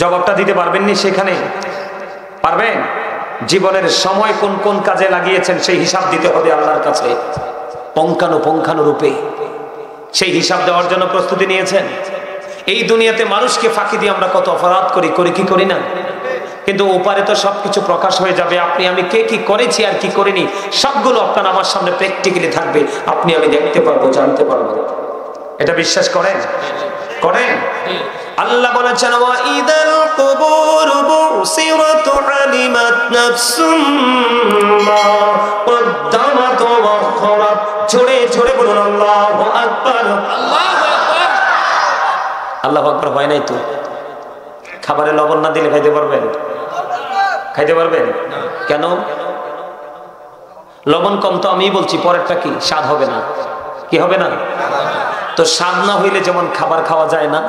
জবাবটা দিতে পারবেন নি সেখানে? পারবেন? জীবনের সময় কোন কোন কাজে লাগিয়েছেন সেই হিসাব দিতে হবে আল্লাহর কাছে পুঙ্খানু রূপে। সেই হিসাব দেওয়ার জন্য প্রস্তুতি নিয়েছেন? এই দুনিয়াতে মানুষকে ফাঁকি দিয়ে আমরা কত অপরাধ করি, করি কি করি না? কিন্তু ওপারে তো সবকিছু প্রকাশ হয়ে যাবে। আপনি আমি কে কি করেছি আর কি করিনি সবগুলো আপনার আমার সামনে প্র্যাকটিক্যালি থাকবে। আপনি আমি দেখতে পারবো, জানতে পারবো। এটা বিশ্বাস করেন? করেন? আল্লাহ বলেছেন, ওয়া ইদাল কুবুর বুসিরাত আলিমাত নাফসুম মা কদ্দামাত ওয়া আখরাত। জোরে জোরে বলুন আল্লাহু আকবার। আল্লাহু আকবার। আল্লাহু আকবার হয় নাই তো? খাবারে লবণ না দিলে খাইতে পারবেন? খাইতে পারবেন? কেন? লবণ কম তো আমি বলছি, পরেরটা কি? স্বাদ হবে না। কি হবে না? তো স্বাদ না হইলে যেমন খাবার খাওয়া যায় না,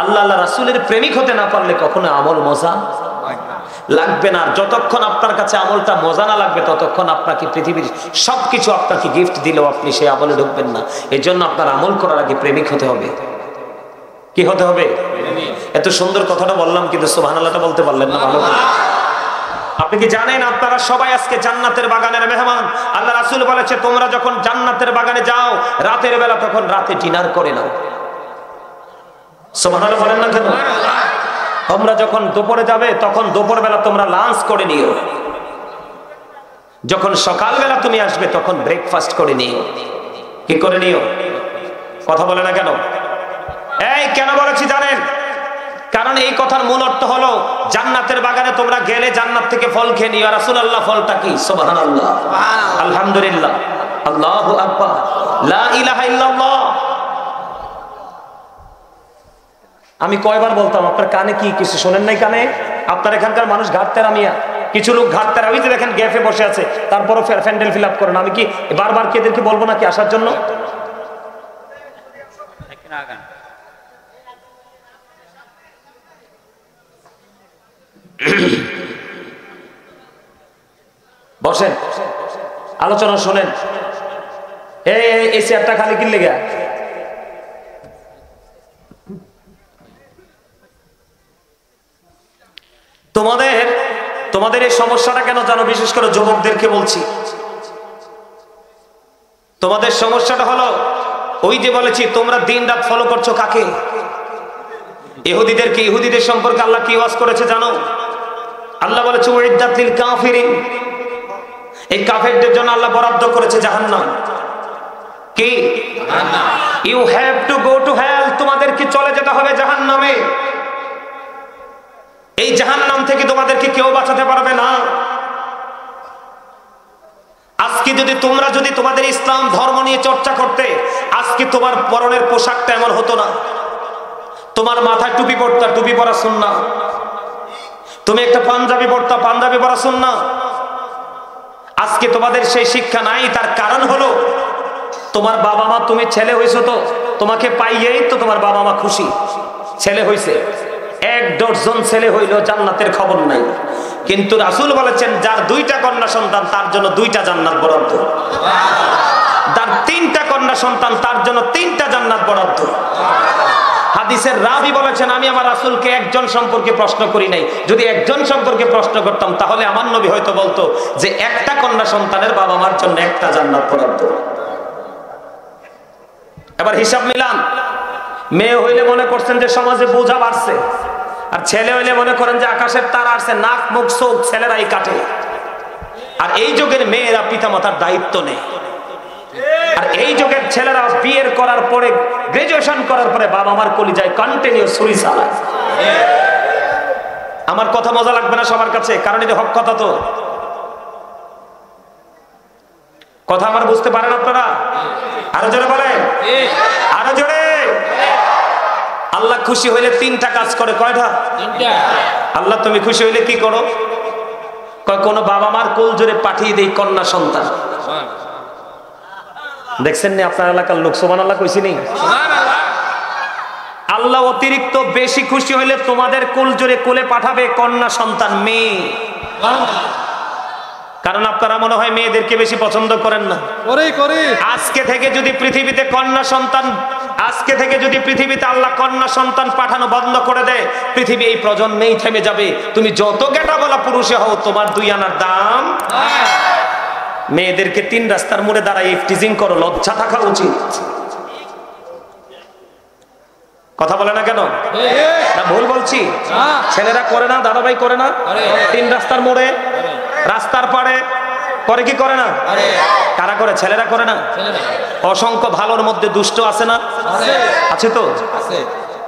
আল্লাহ আল্লাহ রাসূলের প্রেমিক হতে না পারলে কখনো আমল মজা লাগবে না। যতক্ষণ আপনার কাছে আমলটা মজা না লাগবে, ততক্ষণ আপনাকে পৃথিবীর সবকিছু আপনাকে গিফট দিলেও আপনি সেই আমলে ঢুকবেন না। এই জন্য আপনার আমল করার আগে প্রেমিক হতে হবে। কি হতে হবে? এত সুন্দর কথাটা বললাম, কিন্তু সুবহানাল্লাহটা বলতে পারলেন না। ভালো। আপনি কি জানেন আপনারা সবাই আজকে জান্নাতের বাগানের মেহমান? আল্লাহ রাসূল বলেছে, তোমরা যখন জান্নাতের বাগানে যাও রাতের বেলা, তখন রাতে ডিনার করে নাও। সুবহানাল্লাহ বলেন না কেন? তোমরা যখন দুপুরে যাবে, তখন দুপুর বেলা তোমরা লাঞ্চ করে নিও। যখন সকালবেলা তুমি আসবে, তখন ব্রেকফাস্ট করে নিও। কি করে নিও? কথা বলে না কেন? এই কেন বলেছি জানেন? কারণ এই কথার মূল অর্থ হলো, জান্নাতের বাগানে তোমরা গেলে জান্নাত থেকে ফল খেয়ে নিও। রাসূলুল্লাহ ফলটা কি? সুবহানাল্লাহ, আলহামদুলিল্লাহ, আল্লাহু আকবার, লা ইলাহা ইল্লাল্লাহ। আমি কয়বার বলতাম, আপনার কানে কি কিছু শোনেন নাই? কানে আপনার এখানকার মানুষ ঘাটতেরা মিয়া, কিছু লোক ঘাটতেরা, ওই যে দেখেন গ্যাফে বসে আছে, তারপরও ফ্যান্ডেল ফিল আপ করেন। আমি কি বারবার কি এদেরকে বলবো নাকি আসার জন্য? বসেন, আলোচনা শোনেন। এই চেয়ারটা খালি কি লেগে? তোমাদের এই সমস্যাটা কেন জানো? বিশেষ করে যুবকদেরকে বলছি, তোমাদের সমস্যাটা হলো ওই যে বলেছি, তোমরা দিন রাত ফলো করছো কাকে? ইহুদিদেরকে। ইহুদিদের সম্পর্কে আল্লাহ কি ওয়াজ করেছে জানো? আল্লাহ বলেছে, উইদ্দাত লিল কাফিরিন। এই কাফেরদের জন্য আল্লাহ বরাদ্দ করেছে জাহান্নাম। কি? You have to go to hell. তোমাদেরকে চলে যেতে হবে জাহান্নামে। এই জাহান্নাম থেকে তোমাদেরকে কেউ বাঁচাতে পারবে না। আজকে যদি তোমাদের ইসলাম ধর্ম নিয়ে চর্চা করতে, আজকে তোমার পরনের পোশাকটা এমন হতো না। তোমার মাথায় টুপি পড়তা, টুপি পরা সুন্নাহ। তুমি একটা পাঞ্জাবি পড়তা, পাঞ্জাবি পরা সুন্নাহ। আজকে তোমাদের সেই শিক্ষা নাই। তার কারণ হলো তোমার বাবা মা, তুমি ছেলে হয়েছো তো, তোমাকে পাইয়েই তো তোমার বাবা মা খুশি। ছেলে হয়েছে, 1 ডজন ছেলে হইল, জান্নাতের খবর নাই। কিন্তু রাসূল বলেছেন, যার 2টা কন্যা সন্তান তার জন্য 2টা জান্নাত বরাদ্দ, যার 3টা কন্যা সন্তান তার জন্য 3টা জান্নাত বরাদ্দ। হাদিসের রাবী বলেছেন, আমি আমার রাসূলকে একজন সম্পর্কে প্রশ্ন করি নাই। যদি একজন সম্পর্কে প্রশ্ন করতাম তাহলে আমার নবী হয়তো বলতো যে একটা কন্যা সন্তানের বাবা মার জন্য 1টা জান্নাত বরাদ্দ। এবার হিসাব মিলান। মেয়ে হইলে মনে করছেন যে সমাজে বোঝা বাড়ছে, আর ছেলে হইলে মনে করেন যে আকাশের তারা আসছে, নাক মুখ চোখ ছেলেরাই কাটে। আর এই যুগের মেয়েরা পিতামাতার দায়িত্ব নেই। আর এই যুগের ছেলেরা বিয়ের করার পরে, গ্রাজুয়েশন করার পরে বাবা মার কলিজায় কন্টিনিউ ছুরি চালায়। আমার কথা মজা লাগবে না সবার কাছে, কারণ এটা হক কথা। তো কথা আমার বুঝতে পারেন আপনারা? আরো জোরে বলেন, আরো জোরে। আল্লাহ খুশি হইলে 3টা কাজ করে। কয়টা? 3টা। আল্লাহ তুমি খুশি হইলে কি করো? কোন বাবা মার কোল জোরে পাঠিয়ে দেই কন্যা সন্তান। দেখছেন না আপনার এলাকার লোক? সুবহানাল্লাহ কইছি নি? আল্লাহ অতিরিক্ত বেশি খুশি হইলে তোমাদের কোল জোরে কোলে পাঠাবে কন্যা সন্তান, মেয়ে। কারণ আপনারা মনে হয় মেয়েদেরকে বেশি পছন্দ করেন না। আজকে থেকে যদি পৃথিবীতে কন্যা সন্তান, আজকে থেকে যদি পৃথিবীতে আল্লাহ কন্যা সন্তান পাঠানো বন্ধ করে দেয়, পৃথিবী এই প্রজন্মেই থেমে যাবে। তুমি যত গেটা বলা পুরুষে হও, তোমার 2 আনার দাম। মেয়েদেরকে 3 রাস্তার মোড়ে দাঁড়ায় ইফটিজিং করো, লজ্জা থাকা উচিত। কথা বলে না কেন? না ভুল বলছি? ছেলেরা করে না, দাদাভাই করে না? 3 রাস্তার মোড়ে, রাস্তার পাড়ে করে কি করে না? কারা করে? ছেলেরা করে না? অসংখ্য ভালোর মধ্যে দুষ্ট আছে না? আছে তো।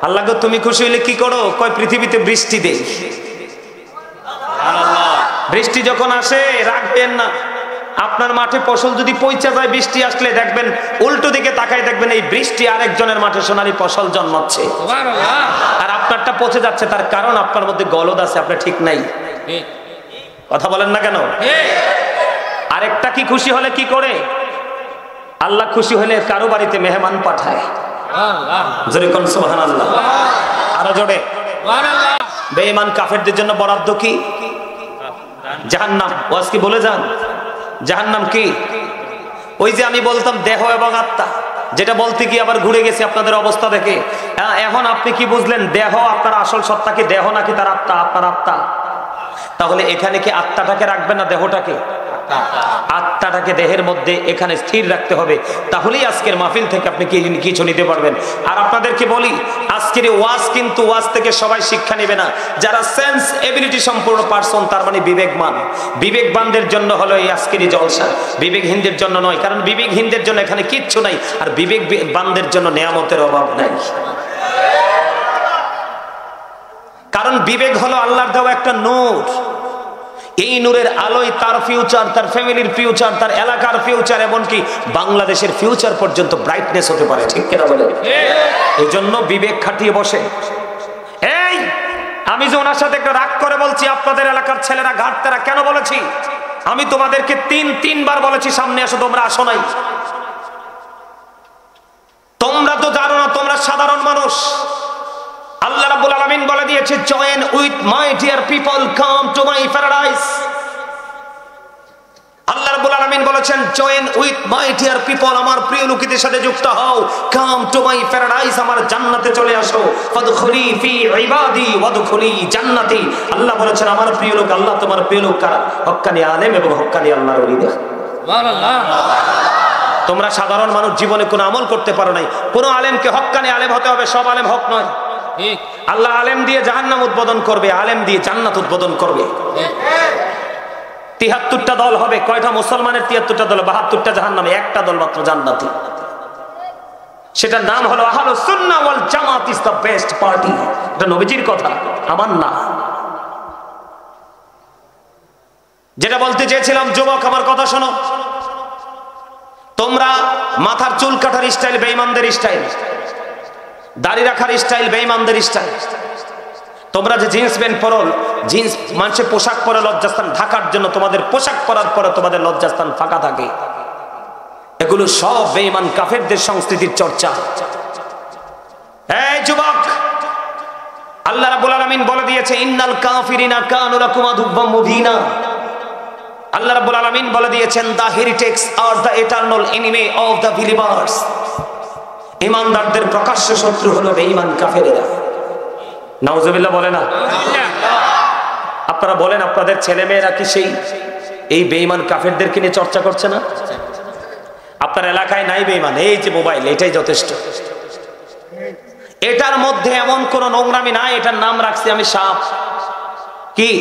আল্লাহ গো তুমি খুশি হইলে কি করো? কয় পৃথিবীতে বৃষ্টি দেই। বৃষ্টি যখন আসে রাখবেন না। আপনার মাঠে ফসল যদি পচে যায়, বৃষ্টি আসলে দেখবেন উল্টো দিকে তাকায় দেখবেন এই বৃষ্টি আরেকজনের মাঠে সোনালী ফসল জন্মাচ্ছে। আর আপনারটা পচে যাচ্ছে, তার কারণ আপনার মধ্যে গলদ আছে, আপনার ঠিক নাই। কথা বলেন না কেন? আরেকটা কি খুশি হলে কি করে? আল্লাহ খুশি হলে কারো বাড়িতে মেহমান পাঠায়। জোরে কোন সুবহানাল্লাহ। আরো জোরে। বেঈমান কাফেরদের জন্য বরাদ্দ কি? জাহান্নাম। ওয়াজ কি বলে যান? জাহান্নাম কি? ওই যে আমি বলতাম দেহ এবং আত্মা, যেটা বলতে গিয়ে আবার ঘুরে গেছে আপনাদের অবস্থা দেখে। এখন আপনি কি বুঝলেন? দেহ আপনার আসল সত্তা কি দেহ নাকি তার আত্মা? আপনার আত্মা। তাহলে এখানে কি আত্মাটাকে রাখবেন না দেহটাকে? আত্মাটাকে দেহের মধ্যে এখানে স্থির রাখতে হবে, তাহলেই আজকের মাহফিল থেকে আপনি কিছু নিতে পারবেন। আর আপনাদেরকে বলি, আজকের ওয়াজ কিন্তু ওয়াজ থেকে সবাই শিক্ষা নেবে না। যারা সেন্স এবিলিটি সম্পূর্ণ পারসন, তার মানে বিবেকবান, বিবেকবানদের জন্য হলো এই আজকের জলসা, বিবেকহীনদের জন্য নয়। কারণ বিবেকহীনদের জন্য এখানে কিচ্ছু নাই, আর বিবেকবানদের জন্য নেয়ামতের অভাব নাই। কারণ বিবেক হলো আল্লাহর দেওয়া একটা নূর। এই নূরের আলোয় তার ফিউচার, তার ফ্যামিলির ফিউচার, তার এলাকার ফিউচার, এমনকি বাংলাদেশের ফিউচার পর্যন্ত ব্রাইটনেস হতে পারে। ঠিক কিনা বলে? এই জন্য বিবেক খাটিয়ে বসে। এই আমি যে ওনার সাথে একটা রাগ করে বলছি, আপনাদের এলাকার ছেলেরা ঘাটতেরা কেন বলেছি? আমি তোমাদেরকে 3বার বলেছি সামনে আসো, তোমরা আসো নাই। তোমরা তো জানো না, তোমরা সাধারণ মানুষ। আল্লাহ রাব্বুল আলামিন বলে দিয়েছে, join with my dear people, come to my paradise. আল্লাহ রাব্বুল আলামিন বলেছেন, join with my dear people, আমার প্রিয় লোকেদের সাথে যুক্ত হও। কাম টু মাই প্যারাডাইস, আমার জান্নাতে চলে আসো। ফাদখুলি ফি ইবাদি ওয়াদখুলি জান্নাতি। আল্লাহ বলেছেন, আমার প্রিয় লোক। আল্লাহ তোমার প্রিয় লোক কারা? হক্কানি আলেম এবং হক্কানি আল্লাহর ওলিদের। সুবহানাল্লাহ। তোমরা সাধারণ মানুষ, জীবনে কোনো আমল করতে পারো নাই। কোন আলেমকে হক্কানি আলেম হতে হবে, সব আলেম হক নয়। আল্লাহ আলেম দিয়ে জাহান্নাম উদ্বোধন করবে, আলেম দিয়ে জান্নাত উদ্বোধন করবে। 73টা দল হবে। কয়টা? মুসলমানের 73টা দল, 72টা জাহান্নামে, একটা দল মাত্র জান্নাতি। সেটার নাম হলো আহলুস সুন্নাহ ওয়াল জামাত ইজ দ্য বেস্ট পার্টি। এটা নবীজির কথা, আমার না। যেটা বলতে চেয়েছিলাম, যুবক আমার কথা শোনো, তোমরা মাথার চুল কাটার স্টাইল বেঈমানদের স্টাইল, দাড়ি রাখার স্টাইল বেঈমানদের স্টাইল। তোমরা যে জিন্স প্যান্ট পরো, জিন্স মানুষের পোশাক পরে লজ্জাস্থান ঢাকার জন্য, তোমাদের পোশাক পরার পরে তোমাদের লজ্জাস্থান ফাঁকা থাকে, এগুলো সব বেঈমান কাফেরদের সংস্কৃতির চর্চা। এই যুবক, আল্লাহ রাব্বুল আলামিন বলে দিয়েছে ইন্নাল কাফিরিনা কানু লাকুম আদুব্বাম মুবিনা। আল্লাহ রাব্বুল আলামিন বলে দিয়েছেন the heretics are the eternal enemy of the believers. ঈমানদারদের প্রকাশ্য শত্রু হলো বেঈমান কাফেররা। নাউজুবিল্লাহ বলে না? আপনারা বলেন, আপনাদের ছেলে মেয়েরা কি সেই এই বেঈমান কাফেরদেরকে নিয়ে চর্চা করছে না? আপনার এলাকায় নাই বেঈমান, এই যে মোবাইল, এটাই যথেষ্ট। এটার মধ্যে এমন কোন নোংরামি নাই, এটার নাম রাখছি আমি সাপ। কি?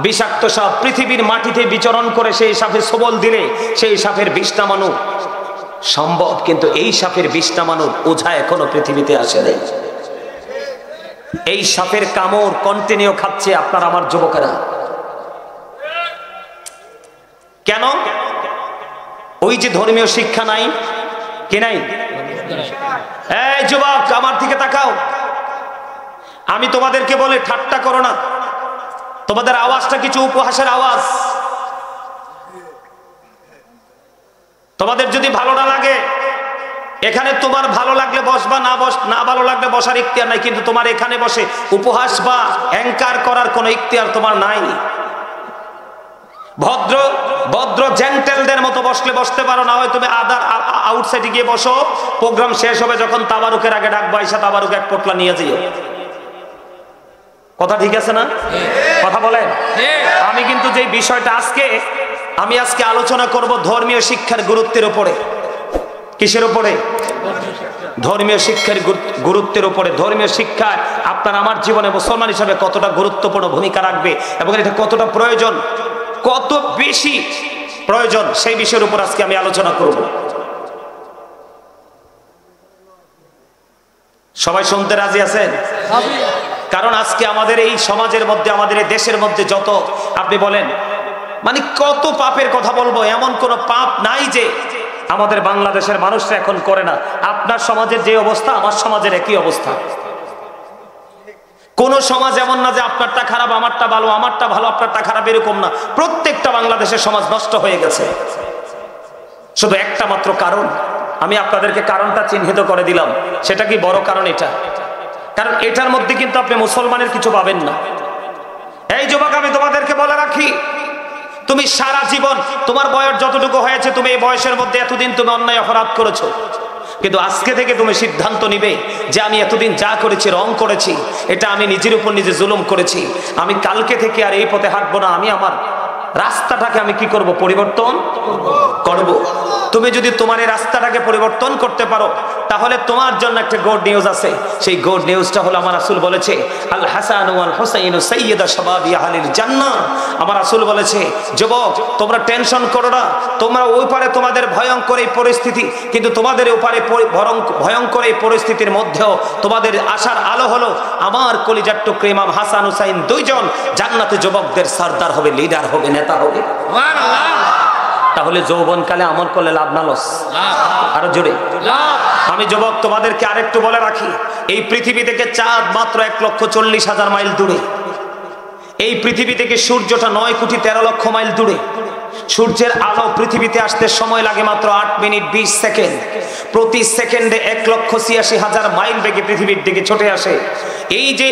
বিষাক্ত সাপ। পৃথিবীর মাটিতে বিচরণ করে সেই সাপের সবল দিলে সেই সাপের বিষ নামানো সম্ভব, কিন্তু এই সাপের বিষ নামানোর ওঝা এখনো পৃথিবীতে আসে নাই। এই সাপের কামড় কন্টিনিউ খাচ্ছে আপনার আমার যুবকেরা। কেন? ওই যে ধর্মীয় শিক্ষা নাই, কি নাই? এই যুবক আমার দিকে তাকাও, আমি তোমাদেরকে বলে ঠাট্টা করো না, তোমাদের আওয়াজটা কিছু উপহাসের আওয়াজ। তোমাদের যদি ভালো না লাগে, এখানে তোমার ভালো লাগলে বসবা, না ভালো লাগলে বসার ইখতিয়ার নাই, কিন্তু তোমার এখানে বসে উপহাস বা অ্যাঙ্কার করার কোনো ইখতিয়ার তোমার নাই। ভদ্র ভদ্র জেন্টেলদের মতো বসলে বসতে পারো, না হয় তুমি আদার আউটসাইডে গিয়ে বসো, প্রোগ্রাম শেষ হবে যখন তাবারুকের আগে ডাকবো, আইসা তাবারুক এক পোটলা নিয়ে যাইও। কথা ঠিক আছে না? কথা বলেন। আমি কিন্তু যে বিষয়টা আমি আজকে আলোচনা করব ধর্মীয় শিক্ষার গুরুত্বের উপরে। কিসের উপরে? ধর্মীয় শিক্ষার গুরুত্বের উপরে। ধর্মীয় শিক্ষা আপনার আমার জীবনে মুসলমান হিসাবে কতটা গুরুত্বপূর্ণ ভূমিকা রাখবে এবং এটা কতটা প্রয়োজন, কত বেশি প্রয়োজন, সেই বিষয়ের উপর আজকে আমি আলোচনা করব। সবাই শুনতে রাজি আছেন? কারণ আজকে আমাদের এই সমাজের মধ্যে, আমাদের এই দেশের মধ্যে যত আপনি বলেন, মানে কত পাপের কথা বলবো, এমন কোন পাপ নাই যে আমাদের বাংলাদেশের মানুষরা এখন করে না। আপনার সমাজের যে অবস্থা আমার সমাজের একই অবস্থা। কোন সমাজ এমন না যে আপনারটা খারাপ আমারটা ভালো, আমারটা ভালো আপনারটা খারাপ, এরকম না। প্রত্যেকটা বাংলাদেশের সমাজ নষ্ট হয়ে গেছে। শুধু একটা মাত্র কারণ, আমি আপনাদেরকে কারণটা চিহ্নিত করে দিলাম। সেটা কি বড় কারণ? এটা কারণ এটার মধ্যে কিন্তু আপনি মুসলমানের কিছু পাবেন না। এই যুবক, আমি তোমাদেরকে বলে রাখি, তুমি সারা জীবন তোমার বয়স যতটুকু হয়েছে, তুমি এই বয়সের মধ্যে এতদিন তুমি অন্যায় অপরাধ করেছো, কিন্তু আজকে থেকে তুমি সিদ্ধান্ত নিবে যে আমি এতদিন যা করেছি, রং করেছি, এটা আমি নিজের উপর নিজে জুলুম করেছি, আমি কালকে থেকে আর এই পথে হাঁটবো না, আমি আমার রাস্তাটাকে আমি কি করব? পরিবর্তন করব। তুমি যদি তোমার এই রাস্তাটাকে পরিবর্তন করতে পারো, তাহলে তোমার জন্য একটা গুড নিউজ আছে। সেই গুড নিউজটা হলো আমার রাসূল বলেছে, আল হাসান ওয়াল হুসাইন সাইয়্যিদা শাবাবি আহলিল জান্নাহ। আমার রাসূল বলেছে, যুবক তোমরা টেনশন করো না, তোমরা ওই পারে তোমাদের ভয়ঙ্কর এই পরিস্থিতি, কিন্তু তোমাদের ওপারে ভয়ঙ্কর এই পরিস্থিতির মধ্যেও তোমাদের আশার আলো হলো আমার কলিজার টুকরা ইমাম হাসান হুসাইন দুইজন জান্নাতে যুবকদের সরদার হবে, লিডার হবে, নেতা হবে। সুবহানাল্লাহ। তাহলে যৌবনকালে আমল করলে লাভ না লস? আরো জোরে। আমি যুবক তোমাদেরকে আরেকটু বলে রাখি, এই পৃথিবী থেকে চাঁদ মাত্র 1,40,000 মাইল দূরে। এই পৃথিবী থেকে সূর্যটা 9,13,00,000 মাইল দূরে। সূর্যের আলো পৃথিবীতে আসতে সময় লাগে মাত্র 8 মিনিট 20 সেকেন্ড। প্রতি সেকেন্ডে 1,86,000 মাইল বেগে পৃথিবীর দিকে ছুটে আসে। এই যে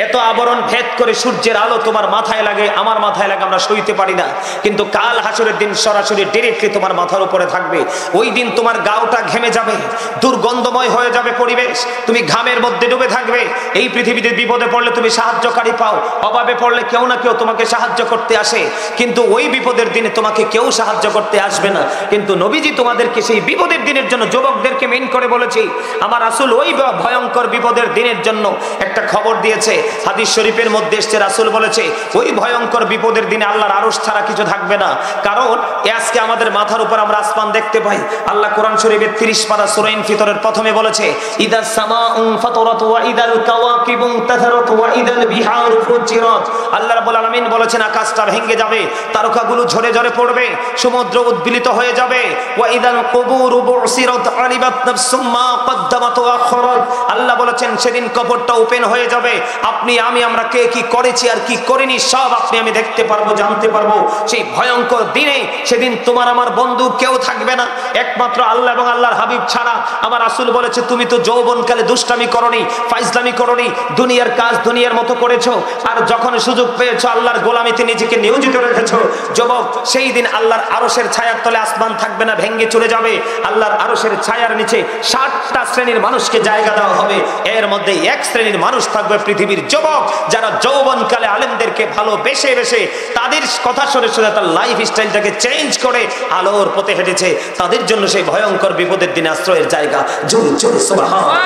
এত আবরণ ভেদ করে সূর্যের আলো তোমার মাথায় লাগে, আমার মাথায় লাগে, আমরা সইতে পারি না, কিন্তু কাল হাসরের দিন সরাসরি ডিরেক্টলি তোমার মাথার উপরে থাকবে। ওই দিন তোমার গাওটা ঘেমে যাবে, দুর্গন্ধময় হয়ে যাবে পরিবেশ, তুমি ঘামের মধ্যে ডুবে থাকবে। এই পৃথিবীতে বিপদে পড়লে তুমি সাহায্যকারী পাও, অভাবে পড়লে কেউ না কেউ তোমাকে সাহায্য করতে আসে, কিন্তু ওই বিপদের দিনে তোমাকে কেউ সাহায্য করতে আসবে না। কিন্তু নবীজি তোমাদেরকে সেই বিপদের দিনের জন্য, যুবকদেরকে মেইন করে বলেছি, আমার রাসূল ওই ভয়ঙ্কর বিপদের দিনের জন্য একটা খবর দিয়েছে। হাদিস শরীফের মধ্যে এসেছে, রাসূল বলেছে ওই ভয়ঙ্কর বিপদের দিনে আল্লাহর আরশ ছাড়া কিছু থাকবে না। কারণ আজকে আমাদের মাথার উপর আমরা আসমান দেখতে পাই। আল্লাহ কোরআন শরীফের 30 পারা সূরা ইনফিতরের প্রথমে বলেছে ইদাস সামাউ ফাতারাত ওয়া ইদাল কাওয়াকিবু তাথারাত ওয়া ইদাল বিহারু ফুজিরাত। আল্লাহ রাব্বুল আলামিন বলেছেন আকাশটা ভেঙে যাবে, তারকাগুলো ঝরে ঝরে পড়বে, সমুদ্র উদ্বেলিত হয়ে যাবে। ওয়া ইদাল কুবুরু বুসিরাত আলিবাত নাফসুম মা কদ্দামাত ওয়া আখরাত। আল্লাহ বলেছেন সেদিন কবরটা ওপেন হয়ে যাবে, আপনি আমি আমরা কে কি করেছি আর কি করিনি সব আপনি আমি দেখতে পারবো, জানতে পারবো। সেই ভয়ঙ্কর দিনে সেদিন তোমার আমার বন্ধু কেউ থাকবে না, একমাত্র আল্লাহ এবং আল্লাহর হাবিব ছাড়া। আমার রাসূল বলেছে তুমি তো যৌবনকালে দুষ্টামি করনি, ফাইজলামি করনি, দুনিয়ার কাজ দুনিয়ার মতো করেছো, আর যখন সুযোগ পেয়েছো আল্লাহর গোলামিতে নিজেকে নিয়োজিত রেখেছো। যুবক, সেই দিন আল্লাহর আরশের ছায়ার তলে আসমান থাকবে না, ভেঙে চলে যাবে। আল্লাহর আরশের ছায়ার নিচে 60টা শ্রেণীর মানুষকে জায়গা দেওয়া হবে। এর মধ্যে এক শ্রেণীর মানুষ থাকবে পৃথিবীর যুবক যারা যৌবনকালে আলেমদেরকে ভালোবেসে বেসে তাদের কথা শুনে শুনে তার লাইফ স্টাইলটাকে চেঞ্জ করে আলোর পথে হেঁটেছে। তাদের জন্য সেই ভয়ঙ্কর বিপদের দিনে আশ্রয়ের জায়গা। জোরে জোরে সুবহানাল্লাহ।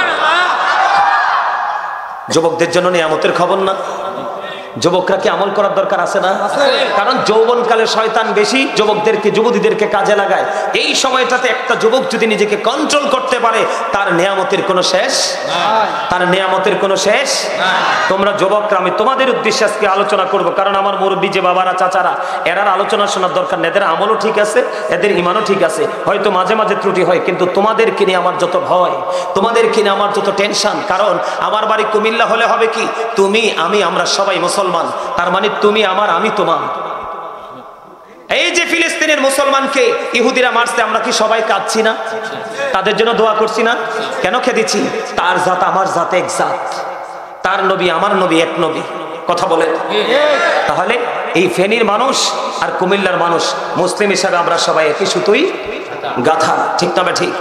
যুবকদের জন্য নিয়ামতের খবর না? যুবকরা কি আমল করার দরকার আছে না? কারণ যৌবনকালে শয়তান বেশি যুবকদেরকে যুবতীদেরকে কাজে লাগায়। এই সময়টাতে একটা যুবক যদি নিজেকে কন্ট্রোল করতে পারে তার নিয়ামতের কোনো শেষ নাই, তার নিয়ামতের কোনো শেষ নাই। তোমরা যুবকরা, আমি তোমাদের উদ্দেশ্যে আজকে আলোচনা করব, কারণ আমার মুরব্বী যে বাবারা চাচারা এরার আলোচনা শোনার দরকার নেই। এদের আমলও ঠিক আছে, এদের ইমানও ঠিক আছে, হয়তো মাঝে মাঝে ত্রুটি হয়, কিন্তু তোমাদেরকে নিয়ে আমার যত ভয়, তোমাদেরকে নিয়ে আমার যত টেনশন। কারণ আমার বাড়ি কুমিল্লা হলে হবে কি তুমি আমি আমরা সবাই মুসলমান, তার মানে তুমি আমার আমি তোমার। এই যে ফিলিস্তিনের মুসলমানকে ইহুদিরা মারছে, আমরা কি সবাই কাঁদছি না? তাদের জন্য দোয়া করছি না? কেন খেদিছি? তার জাত আমার জাত এক জাত, তার নবী আমার নবী এক নবী। কথা বলে। তাহলে এই ফেনীর মানুষ আর কুমিল্লার মানুষ মুসলিম হিসাবে আমরা সবাই একই সুতোই গাথা, ঠিক না? ঠিক।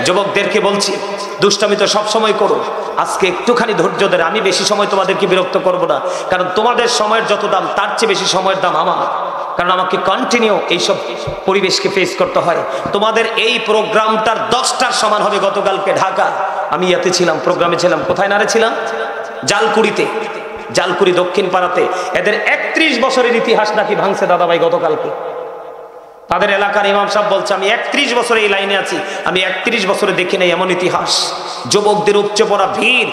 যুবকদেরকে বলছি দুষ্টামি তো সবসময় করো, আজকে একটুখানি ধৈর্য ধরে, আমি বেশি সময় তোমাদেরকে বিরক্ত করব না, কারণ তোমাদের সময়ের যত দাম তার চেয়ে বেশি সময়ের দাম আমার, কারণ আমাকে কন্টিনিউ এইসব পরিবেশকে ফেস করতে হয়। তোমাদের এই প্রোগ্রামটার 10টার সমান হবে। গতকালকে ঢাকা আমি ইয়াতে ছিলাম, প্রোগ্রামে ছিলাম। কোথায় নারে ছিলাম? জালকুড়িতে, জালকুড়ি দক্ষিণ পাড়াতে। এদের 31 বছরের ইতিহাস নাকি ভাঙছে দাদাভাই গতকালকে। তাদের এলাকার ইমাম সাহেব বলছে আমি 31 বছরে এই লাইনে আছি, আমি 31 বছরে দেখি নাই এমন ইতিহাস। যুবকদের উপচে পড়া ভিড়,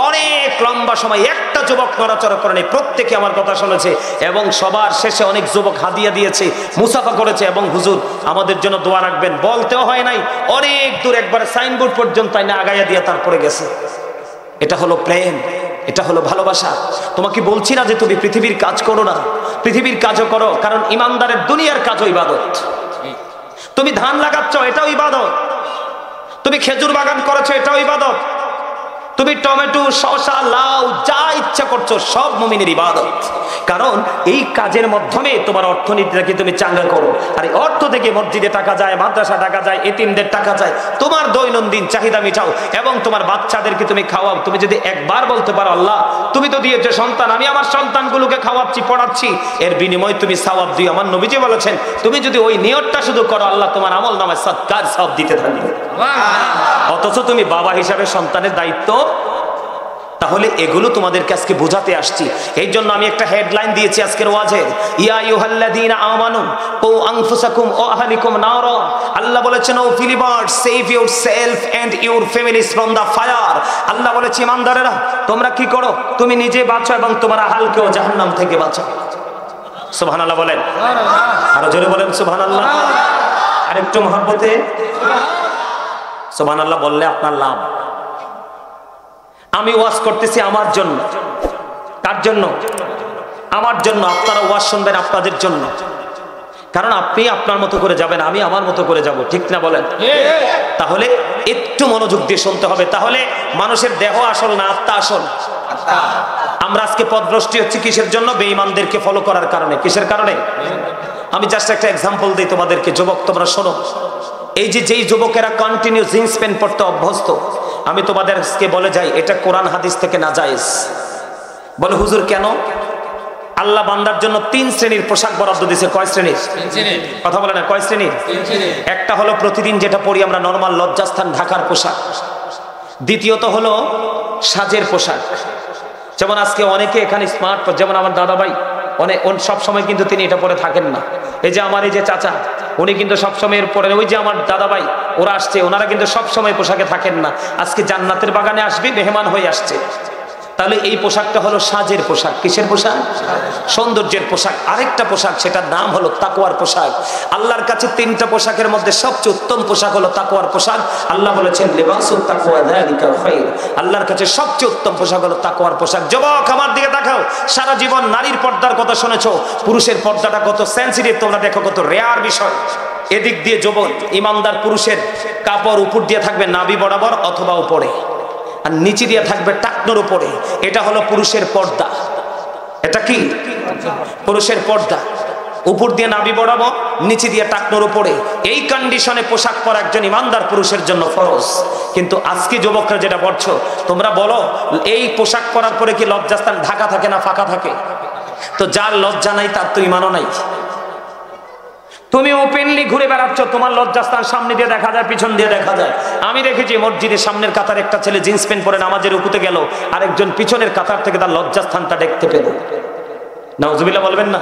অনেক লম্বা সময় একটা যুবক নড়াচড়া করে নেই, প্রত্যেকে আমার কথা শুনেছে এবং সবার শেষে অনেক যুবক হাদিয়া দিয়েছে, মুসাফা করেছে এবং হুজুর আমাদের জন্য দোয়া রাখবেন বলতেও হয় নাই, অনেক দূর একবারে সাইনবোর্ড পর্যন্ত আইনা আগাইয়া দিয়া তারপরে গেছে। এটা হলো প্রেম, এটা হলো ভালোবাসা। তোমাকে বলছি না যে তুমি পৃথিবীর কাজ করো না, পৃথিবীর কাজও করো, কারণ ইমানদারের দুনিয়ার কাজও ইবাদত। তুমি ধান লাগাচ্ছ এটাও ইবাদত, তুমি খেজুর বাগান করেছো এটাও ইবাদত, তুমি টমেটো শসা লাউ যা ইচ্ছা করছো সব মুমিনের ইবাদত। কারণ এই কাজের মাধ্যমে তোমার অর্থনীতিটাকে তুমি চাঙ্গা করো, আর এই অর্থ থেকে মসজিদে টাকা যায়, মাদ্রাসা টাকা যায়, এতিমদের টাকা যায়, তোমার দৈনন্দিন চাহিদা মিটাও এবং তোমার বাচ্চাদেরকে তুমি খাওয়াও। তুমি যদি একবার বলতে পারো আল্লাহ তুমি তো দিয়েছো সন্তান, আমি আমার সন্তানগুলোকে খাওয়াচ্ছি পড়াচ্ছি, এর বিনিময়ে তুমি সওয়াব দিও। আমার নবীজি বলেছেন তুমি যদি ওই নিয়তটা শুধু করো আল্লাহ তোমার আমল নামায় সদকার সওয়াব দিতে থাকবে। অথচ তুমি বাবা হিসাবে সন্তানের দায়িত্ব, তাহলে এগুলো তোমাদেরকে আজকে বোঝাতে আসছি। এই জন্য আমি একটা হেডলাইন দিয়েছি আজকের ওয়াজের, ইয়া আইয়ুহাল্লাযীনা আমানু কু আনফুসাকুম ওয়া আহলিকুম নারা। আল্লাহ বলেছেন O believers save yourself and your families from the fire. আল্লাহ বলেছে ইমানদারেরা তোমরা কি করো, তুমি নিজে বাঁচো এবং তোমার আহলকেও জাহান্নাম থেকে বাঁচাও। সুবহানাল্লাহ বলেন, আরো জোরে বলেন সুবহানাল্লাহ। আরেকটু মহব্বতে সুবহানাল্লাহ বললে আপনার লাভ। আমি ওয়াজ করতেছি আমার জন্য, কার জন্য? আমার জন্য। আপনারা ওয়াজ শুনবেন আপনাদের জন্য, কারণ আপনি আপনার মতো করে যাবেন, আমি আমার মতো করে যাব, ঠিক না বলেন? তাহলে একটু মনোযোগ দিয়ে শুনতে হবে। তাহলে মানুষের দেহ আসল না আত্মা আসল? আমরা আজকে পথভ্রষ্ট হচ্ছি কিসের জন্য? বেঈমানদেরকে ফলো করার কারণে। কিসের কারণে? আমি জাস্ট একটা এক্সাম্পল দিই তোমাদেরকে। যুবক তোমরা শোনো, এই যে যেই যুবকেরা কন্টিনিউ জিন্স প্যান্ট পরতে অভ্যস্ত, আমি তোমাদের আজকে বলে যাই এটা কোরআন হাদিস থেকে নাজায়েজ। বলে হুজুর কেন? আল্লাহ বান্দার জন্য 3 শ্রেণীর পোশাক বরাদ্দ দিয়েছে। কয় শ্রেণীর? কথা বলে না, কয় শ্রেণীর? একটা হলো প্রতিদিন যেটা পরি আমরা নরমাল লজ্জাস্থান ঢাকার পোশাক, দ্বিতীয়ত হলো সাজের পোশাক, যেমন আজকে অনেকে এখানে স্মার্ট, যেমন আমার দাদা ভাই অনেক সব সময় কিন্তু তিনি এটা পরে থাকেন না। এই যে আমার এই যে চাচা, উনি কিন্তু সব সময় এর পরে, ওই যে আমার দাদা ভাই ওরা আসছে, ওনারা কিন্তু সব সময় পোশাকে থাকেন না। আজকে জান্নাতের বাগানে আসবে, মেহমান হয়ে আসছে। তাহলে এই পোশাকটা হলো সাজের পোশাক। কিসের পোশাক? সৌন্দর্যের পোশাক। আরেকটা পোশাক, সেটার নাম হলো তাকওয়ার পোশাক। আল্লাহর কাছে তিনটা পোশাকের মধ্যে সবচেয়ে উত্তম পোশাক হলো তাকওয়ার পোশাক। আল্লাহ বলেছেন লিবাসুত তাকওয়া যালিকা খায়র। আল্লাহর কাছে সবচেয়ে উত্তম পোশাক হলো তাকওয়ার পোশাক। যুবক আমার দিকে তাকাও, সারা জীবন নারীর পর্দার কথা শুনেছো, পুরুষের পর্দাটা কত সেনসিটিভ তোমরা দেখো, কত রেয়ার বিষয়। এদিক দিয়ে যুবক ইমানদার পুরুষের কাপড় উপর দিয়ে থাকবে নাভি বরাবর অথবা উপরে, আর নিচে দিয়ে থাকবে টাকনোর উপরে। এটা হলো পুরুষের পর্দা। এটা কি? পুরুষের পর্দা। উপর দিয়ে নাভি বরাবর, নিচে দিয়ে টাকনোর উপরে। এই কন্ডিশনে পোশাক পরা একজন ইমানদার পুরুষের জন্য ফরজ। কিন্তু আজকে যুবকরা যেটা পড়ছো, তোমরা বলো এই পোশাক পরার পরে কি লজ্জাস্থান ঢাকা থাকে না ফাঁকা থাকে? তো যার লজ্জা নাই তার তো ইমানও নাই। তুমি ওপেনলি ঘুরে বেড়াচ্ছ, তোমার লজ্জাস্থান সামনে দিয়ে দেখা যায়, পিছন দিয়ে দেখা যায়। আমি দেখেছি মসজিদের সামনের কাতার একটা ছেলে জিন্স প্যান্ট পরে নামাজের রুকুতে গেল, আরেকজন পিছনের কাতার থেকে তার লজ্জাস্থানটা দেখতে পেল। নাউজুবিল্লাহ বলবেন না?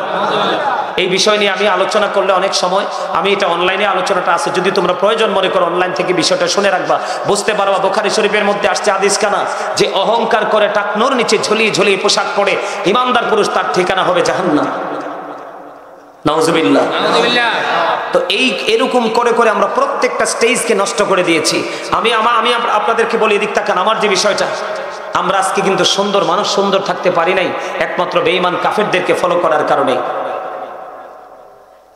এই বিষয় নিয়ে আমি আলোচনা করলে অনেক সময়, আমি এটা অনলাইনে আলোচনাটা আছে, যদি তোমরা প্রয়োজন মনে করো অনলাইন থেকে বিষয়টা শুনে রাখবা, বুঝতে পারবা। বুখারী শরীফের মধ্যে আসছে হাদিস খানা, যে অহংকার করে টাকনোর নিচে ঝুলিয়ে ঝুলিয়ে পোশাক পরে ইমানদার পুরুষ, তার ঠিকানা হবে জাহান্নাম। নাউজুবিল্লাহ। তো এরকম করে করে আমরা প্রত্যেকটা স্টেজকে নষ্ট করে দিয়েছি। আমি আপনাদেরকে বলি, এদিক তাকান, আমার যে বিষয়টা, আমরা আজকে কিন্তু সুন্দর মানুষ সুন্দর থাকতে পারি নাই একমাত্র বেঈমান কাফেরদেরকে ফলো করার কারণে।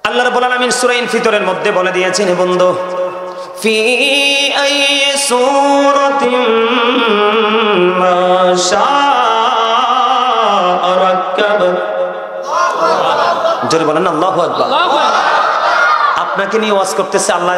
আল্লাহ রাব্বুল আলামিন সূরা ইনফিতরের মধ্যে বলে দিয়েছেন, বন্ধু ফি আইয়ি সূরাতিন মা শাআ রাক্কাব। জোরে বলেন আল্লাহু আকবার। আপনাকে নিয়ে ওয়াজ করতেছে আল্লাহ।